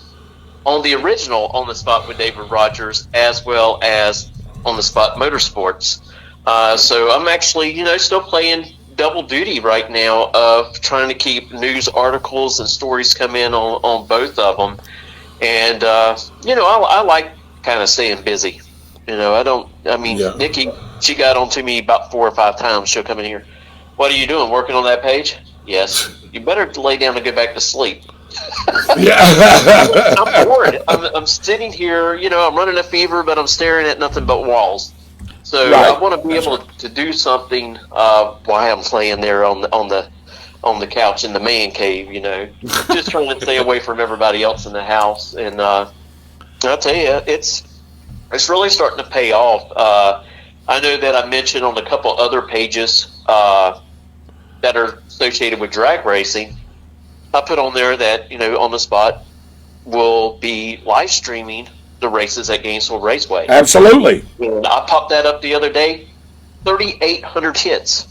on the original On the Spot with David Rodgers as well as On the Spot Motorsports. So I'm actually, still playing double duty right now of trying to keep news articles and stories come in on both of them. And, I like kind of staying busy. Nikki, she got on to me about 4 or 5 times. She'll come in here. What are you doing? Working on that page? Yes. You better lay down and go back to sleep. Yeah. I'm bored. I'm sitting here, I'm running a fever, but I'm staring at nothing but walls. So Right. I want to be able to do something while I'm laying there on the couch in the man cave, just trying to stay away from everybody else in the house. And I'll tell you, it's really starting to pay off. I know that I mentioned on a couple other pages that are associated with drag racing. I put on there that, on the spot, will be live streaming the races at Gainesville Raceway. Absolutely. And I popped that up the other day, 3,800 hits.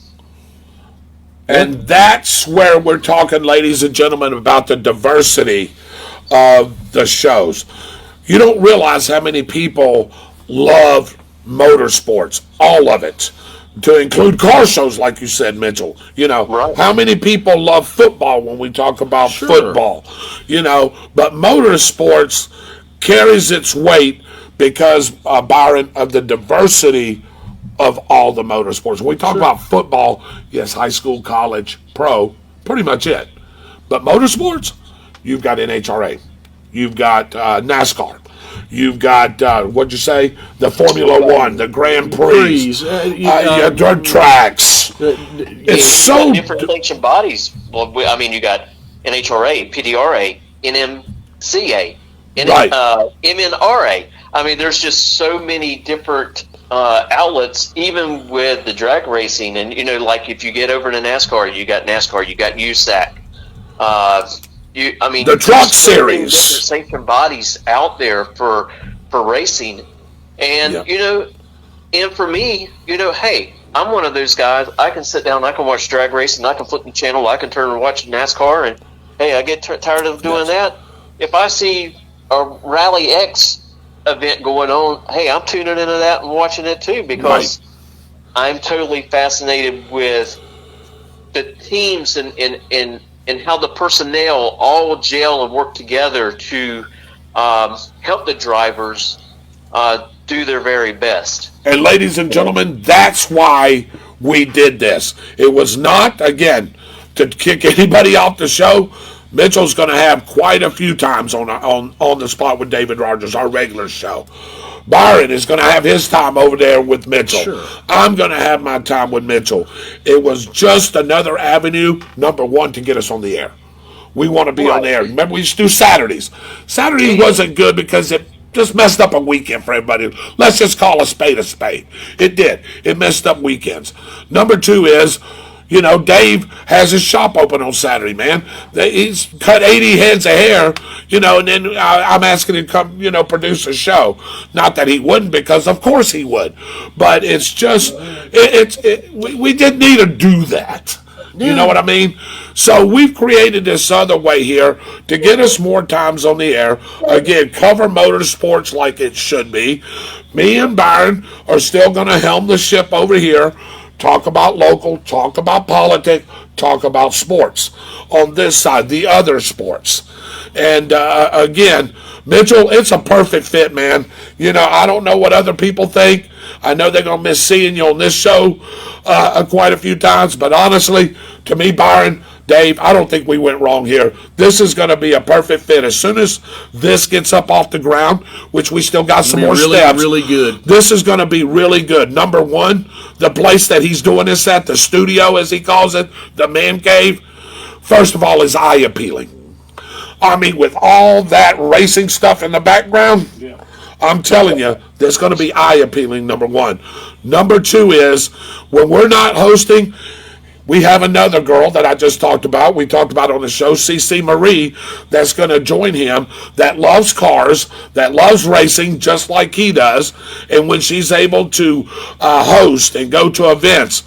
And that's where we're talking, ladies and gentlemen, about the diversity of the shows. You don't realize how many people love motorsports, all of it, to include car shows, like you said, Mitchell. Right. How many people love football when we talk about football? But motorsports carries its weight because, Byron, of the diversity of all the motorsports. When we talk about football, yes, high school, college, pro, pretty much it. But motorsports, you've got NHRA, you've got NASCAR, you've got what'd you say? The Formula One, the Grand Prix, dirt tracks. It's so different sanction bodies. Well, you got NHRA, PDRA, NMCA, Right. MNRA. There's just so many different outlets, even with the drag racing. And like if you get over to NASCAR, you got USAC. The truck series. Different sanction bodies out there for racing, and and for me, hey, I'm one of those guys. I can sit down, I can watch drag racing, I can flip the channel, I can turn and watch NASCAR, and hey, I get tired of doing that. If I see a Rally X event going on, hey, I'm tuning into that and watching it too, because I'm totally fascinated with the teams and how the personnel all gel and work together to help the drivers do their very best. And ladies and gentlemen, that's why we did this. It was not, again, to kick anybody off the show. Mitchell's going to have quite a few times on the spot with David Rodgers, our regular show. Byron is going to have his time over there with Mitchell. Sure. I'm going to have my time with Mitchell. It was just another avenue, number one, to get us on the air. We want to be on the air. Remember, we used to do Saturdays. Saturday wasn't good because it just messed up a weekend for everybody. Let's just call a spade a spade. It did. It messed up weekends. Number two is, Dave has his shop open on Saturday, man. He's cut 80 heads of hair, and then I'm asking him to come, produce a show. Not that he wouldn't, because of course he would. But it's just, we didn't need to do that. You know what I mean? So we've created this other way here to get us more times on the air. Again, cover motorsports like it should be. Me and Byron are still going to helm the ship over here. Talk about local, talk about politics, talk about sports. On this side, the other sports. And again, Mitchell, it's a perfect fit, man. I don't know what other people think. I know they're going to miss seeing you on this show quite a few times. But honestly, to me, Byron, Dave, I don't think we went wrong here. This is going to be a perfect fit. As soon as this gets up off the ground, which we still got some more steps. Really good. This is going to be really good. Number one, the place that he's doing this at, the studio, as he calls it, the man cave, first of all, is eye appealing. With all that racing stuff in the background, I'm telling you, there's going to be eye appealing, number one. Number two is, when we're not hosting, we have another girl that I just talked about. We talked about on the show, CC Marie, that's going to join him, that loves cars, that loves racing just like he does. And when she's able to host and go to events,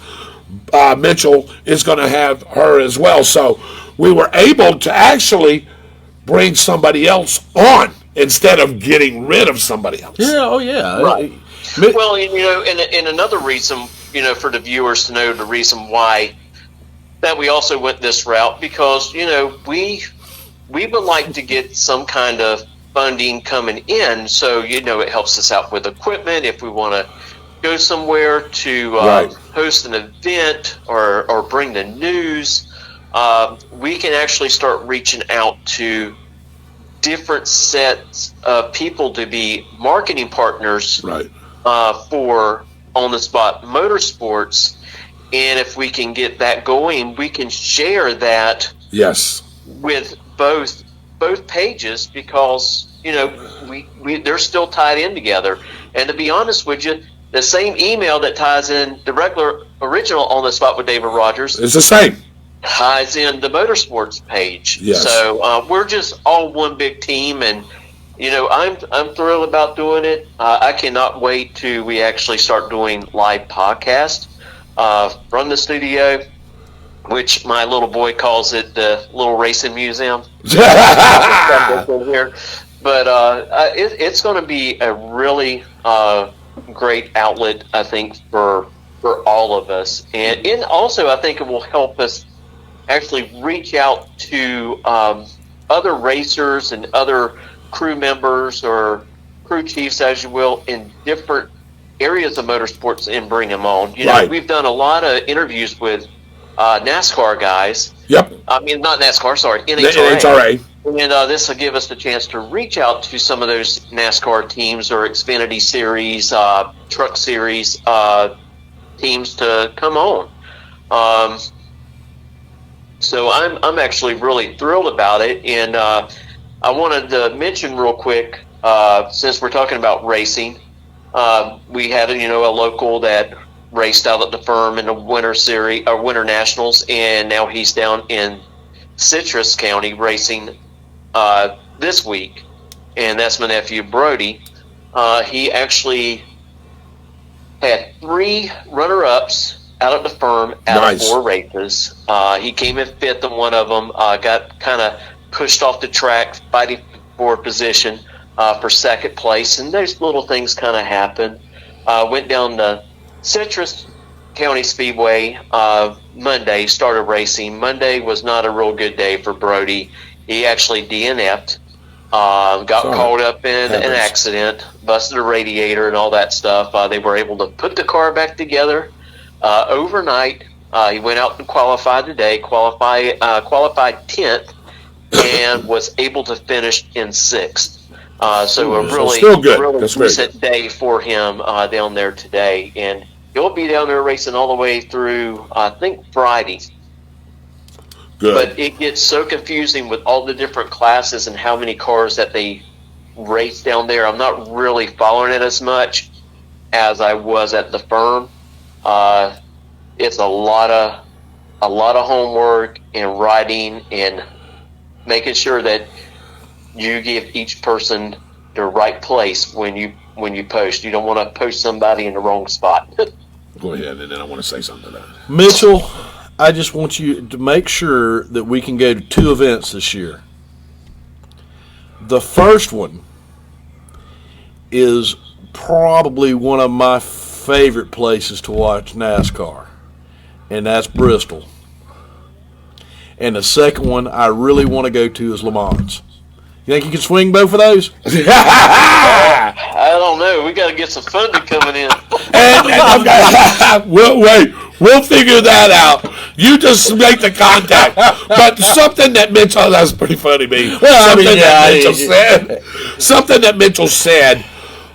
Mitchell is going to have her as well. So we were able to actually bring somebody else on instead of getting rid of somebody else. Yeah, oh yeah. Right. Well, and another reason, for the viewers to know the reason why that we also went this route, because we would like to get some kind of funding coming in, so it helps us out with equipment if we want to go somewhere to host an event or bring the news. We can actually start reaching out to different sets of people to be marketing partners for On the Spot Motorsports, and if we can get that going, we can share that Yes. with both pages, because we they're still tied in together. And to be honest with you, the same email that ties in the regular original On the Spot with David Rodgers It's the same. ties in the motorsports page. Yes. So we're just all one big team, and I'm thrilled about doing it. I cannot wait till we actually start doing live podcasts from the studio, which my little boy calls it the little racing museum. Here. But it's going to be a really great outlet, I think, for all of us, and also I think it will help us actually reach out to other racers and other crew members or crew chiefs, as you will, in different areas of motorsports, and bring them on. Right. We've done a lot of interviews with NASCAR guys. Yep. I mean, not NASCAR, sorry, The NHRA. NHRA. And this will give us the chance to reach out to some of those NASCAR teams or Xfinity Series, Truck Series teams to come on. So I'm actually really thrilled about it, and I wanted to mention real quick, since we're talking about racing, we had a local that raced out at the firm in the Winter Series or Winter Nationals, and now he's down in Citrus County racing this week, and that's my nephew Brody. He actually had 3 runner-ups out at the firm out of 4 races. He came in 5th in one of them, got kind of pushed off the track, fighting for position for 2nd place, and those little things kind of happen. Went down to Citrus County Speedway Monday, started racing. Monday was not a real good day for Brody. He actually DNF'd, got caught up in an accident, busted a radiator and all that stuff. They were able to put the car back together overnight. He went out and qualified today, qualified 10th, and was able to finish in 6th. So a really, still good. really That's very decent day for him down there today. And he'll be down there racing all the way through, I think, Friday. Good. But it gets so confusing with all the different classes and how many cars that they race down there. I'm not really following it as much as I was at the firm. It's a lot of homework and writing and making sure that you give each person the right place when you post. You don't want to post somebody in the wrong spot. Go ahead, and then I want to say something to that. Mitchell, I just want you to make sure that we can go to 2 events this year. The first one is probably one of my favorite places to watch NASCAR, and that's Bristol. And the second one I really want to go to is Le Mans. You think you can swing both of those? I don't know. We got to get some funding coming in. We'll figure that out. You just make the contact. But something that Mitchell, that's pretty funny, me. Something that Mitchell said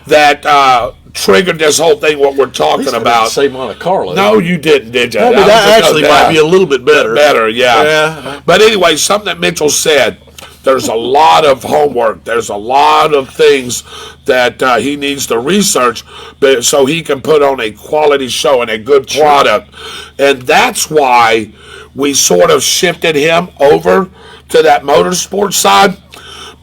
that triggered this whole thing, what we're talking about. Same on a car load. No, you didn't, did you? That actually might be a little bit better. Better, yeah. But anyway, something that Mitchell said, there's a lot of homework. There's a lot of things that he needs to research so he can put on a quality show and a good product. And that's why we sort of shifted him over to that motorsports side,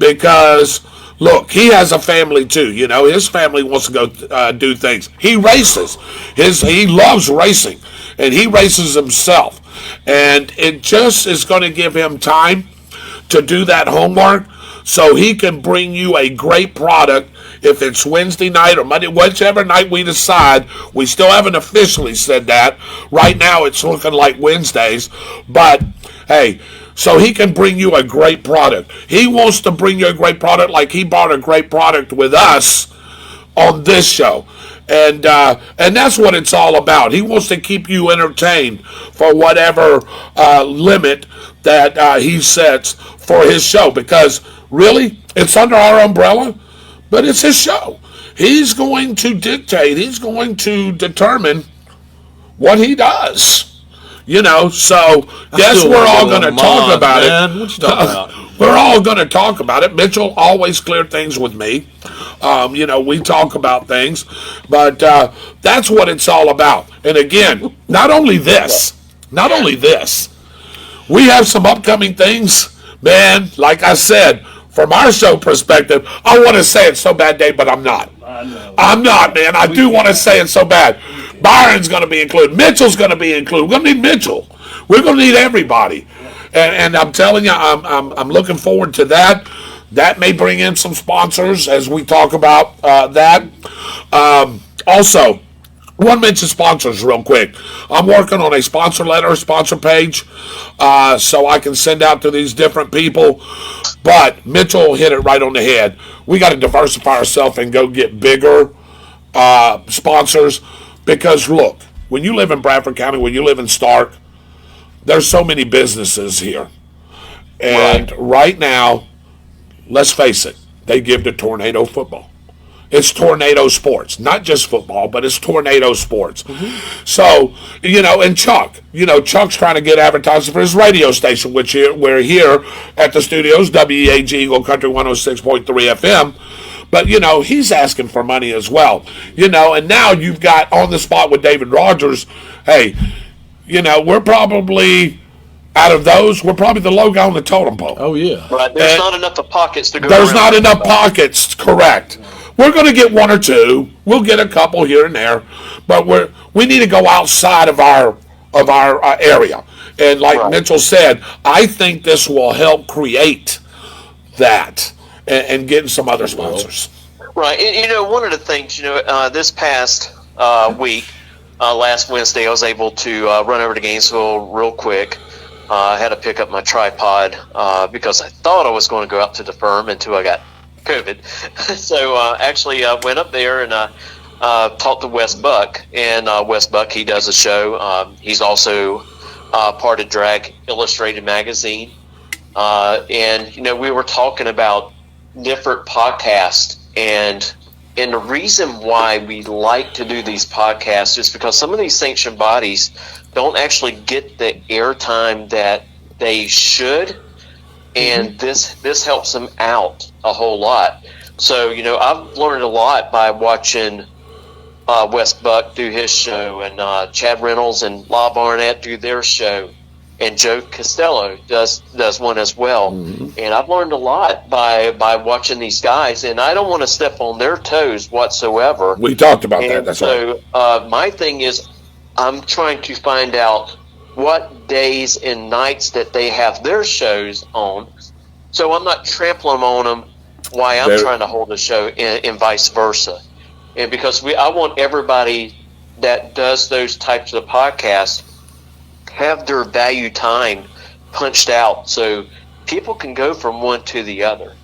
because look, he has a family too. His family wants to go do things. He races. He loves racing, and he races himself. And it just is going to give him time to do that homework so he can bring you a great product. If it's Wednesday night or Monday, whichever night we decide, we still haven't officially said that. Right now it's looking like Wednesdays, but hey, so he can bring you a great product. He wants to bring you a great product like he brought a great product with us on this show. And that's what it's all about. He wants to keep you entertained for whatever limit that he sets for his show, because really, it's under our umbrella, but it's his show. he's going to dictate, he's going to determine what he does. So yes, we're all going to talk about it. What you talking about? We're all going to talk about it. Mitchell always cleared things with me. We talk about things, but that's what it's all about. And again, not only this, we have some upcoming things, man. Like I said, from our show perspective, I want to say it so bad, Dave, but I'm not. I'm not, man. I do want to say it so bad. Byron's going to be included. Mitchell's going to be included. We're going to need Mitchell. We're going to need everybody. And I'm telling you, I'm looking forward to that. That may bring in some sponsors as we talk about that. Also, want to mention sponsors real quick. I'm working on a sponsor letter, sponsor page, so I can send out to these different people. But Mitchell hit it right on the head. We got to diversify ourselves and go get bigger sponsors. Because look, when you live in Bradford County, when you live in Stark, there's so many businesses here. And right now, let's face it, they give to Tornado football. It's Tornado sports, not just football, but it's Tornado sports. Mm-hmm. So, and Chuck's trying to get advertising for his radio station, which we're here at the studios, WEAG Eagle Country 106.3 FM. But, he's asking for money as well. And now you've got On the Spot with David Rodgers. Hey, we're probably, out of those, we're probably the low guy on the totem pole. Oh, yeah. Right. There's not enough pockets to go There's around. not enough pockets, correct. We're going to get one or two. We'll get a couple here and there. But we need to go outside of our area. And like Mitchell said, I think this will help create that. And getting some other sponsors. Right. And, one of the things, this past week, last Wednesday, I was able to run over to Gainesville real quick. I had to pick up my tripod because I thought I was going to go out to the firm until I got COVID. So actually I went up there and talked to Wes Buck. And Wes Buck, he does a show. He's also part of Drag Illustrated magazine. And, we were talking about different podcasts, and the reason why we like to do these podcasts is because some of these sanctioned bodies don't actually get the airtime that they should, and this helps them out a whole lot. So I've learned a lot by watching Wes Buck do his show, and Chad Reynolds and La Barnett do their show, and Joe Costello does one as well. Mm-hmm. And I've learned a lot by watching these guys, and I don't want to step on their toes whatsoever. We talked about that. That's right. So my thing is, I'm trying to find out what days and nights that they have their shows on, so I'm not trampling on them while I'm trying to hold a show, and vice versa. And because I want everybody that does those types of podcasts have their value time punched out so people can go from one to the other.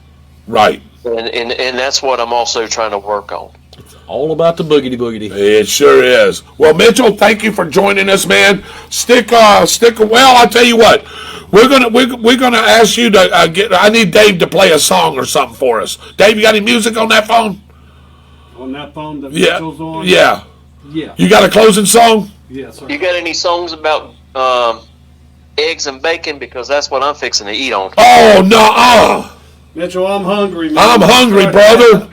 Right. And that's what I'm also trying to work on. It's all about the boogity. It sure is. Well, Mitchell, thank you for joining us, man. Stick. Well, I'll tell you what. We're gonna ask you to I need Dave to play a song or something for us. Dave, you got any music on that phone? On that phone that Yeah. Mitchell's on? Yeah. Yeah. You got a closing song? Yes, sir. You got any songs about eggs and bacon? Because that's what I'm fixing to eat on. Oh no! Mitchell, I'm hungry, man. I'm hungry, brother.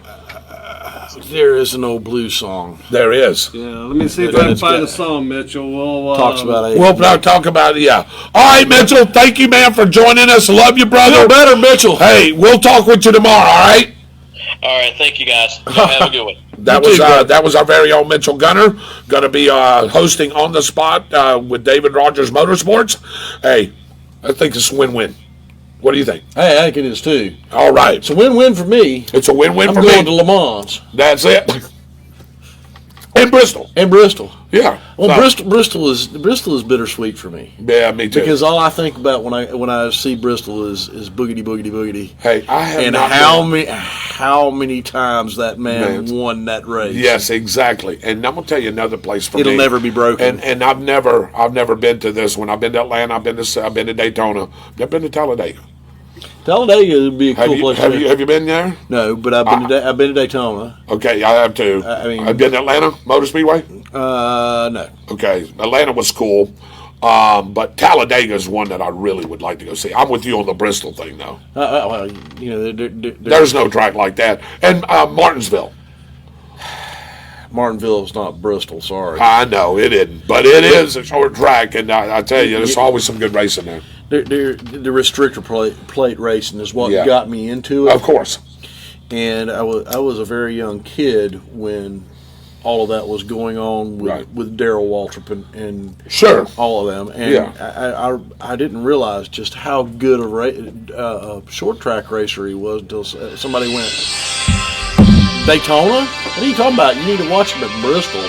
There is an old blues song. There is. Yeah, let me see if I can find a song, Mitchell. We'll, Talks about it. We'll talk about it, yeah. All right, Mitchell, thank you, man, for joining us. Love you, brother. Feel better, Mitchell. Hey, we'll talk with you tomorrow, all right? All right, thank you guys. Have a good one. That was our very own Mitchell Gunner, going to be hosting On the Spot with David Rodgers Motorsports. Hey, I think it's a win-win. What do you think? Hey, I think it is too. All right. It's a win-win for me. It's a win-win for I'm me. going to Le Mans. That's it. And Bristol. Yeah. Well, Bristol is bittersweet for me. Yeah, me too. Because all I think about when I see Bristol is boogity. Hey, I have and not how many times that man won that race. Yes, exactly. And I'm gonna tell you another place for me. It'll never be broken. And I've never been to this one. I've been to Atlanta. I've been to Daytona. I've been to Talladega. Talladega would be a cool place. Have you been there? No, but I've been to Daytona. Okay, I have too. I've been to Atlanta Motor Speedway. No. Okay, Atlanta was cool, but Talladega is one that I really would like to go see. I'm with you on the Bristol thing, though. Well, There's no track like that, and Martinsville. Martinsville is not Bristol. Sorry. I know it isn't, but it is a short track, and I tell you, there's always some good racing there. The restrictor plate racing is what Yeah. got me into it. Of course. And I was a very young kid when all of that was going on with Darrell Waltrip and Sure. all of them. And I didn't realize just how good a short track racer he was until somebody went, Daytona? What are you talking about? You need to watch him at Bristol.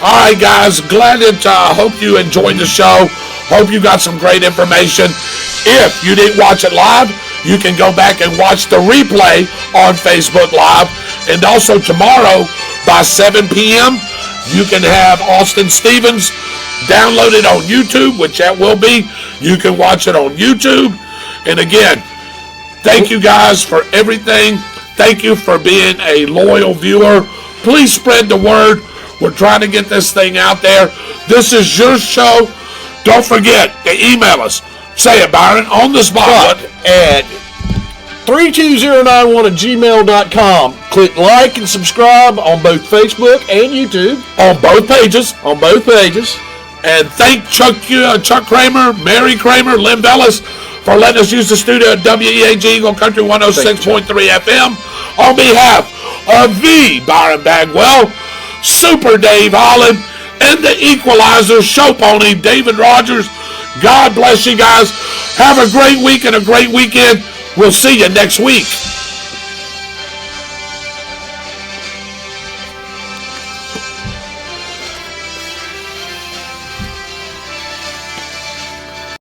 All right, guys. Glad that hope you enjoyed the show. Hope you got some great information. If you didn't watch it live, you can go back and watch the replay on Facebook Live. And also tomorrow by 7 p.m., you can have Austin Stevens downloaded on YouTube, which that will be. You can watch it on YouTube. And again, thank you guys for everything. Thank you for being a loyal viewer. Please spread the word. We're trying to get this thing out there. This is your show. Don't forget to email us. Say it, Byron, on the spot. At 32091@gmail.com. Click like and subscribe on both Facebook and YouTube. On both pages. On both pages. And thank Chuck Kramer, Mary Kramer, Lynn Bellis for letting us use the studio at WEAG Eagle Country 106.3 FM. On behalf of the Byron Bagwell, Super Dave Holland, and the Equalizer show pony, David Rodgers. God bless you guys. Have a great week and a great weekend. We'll see you next week.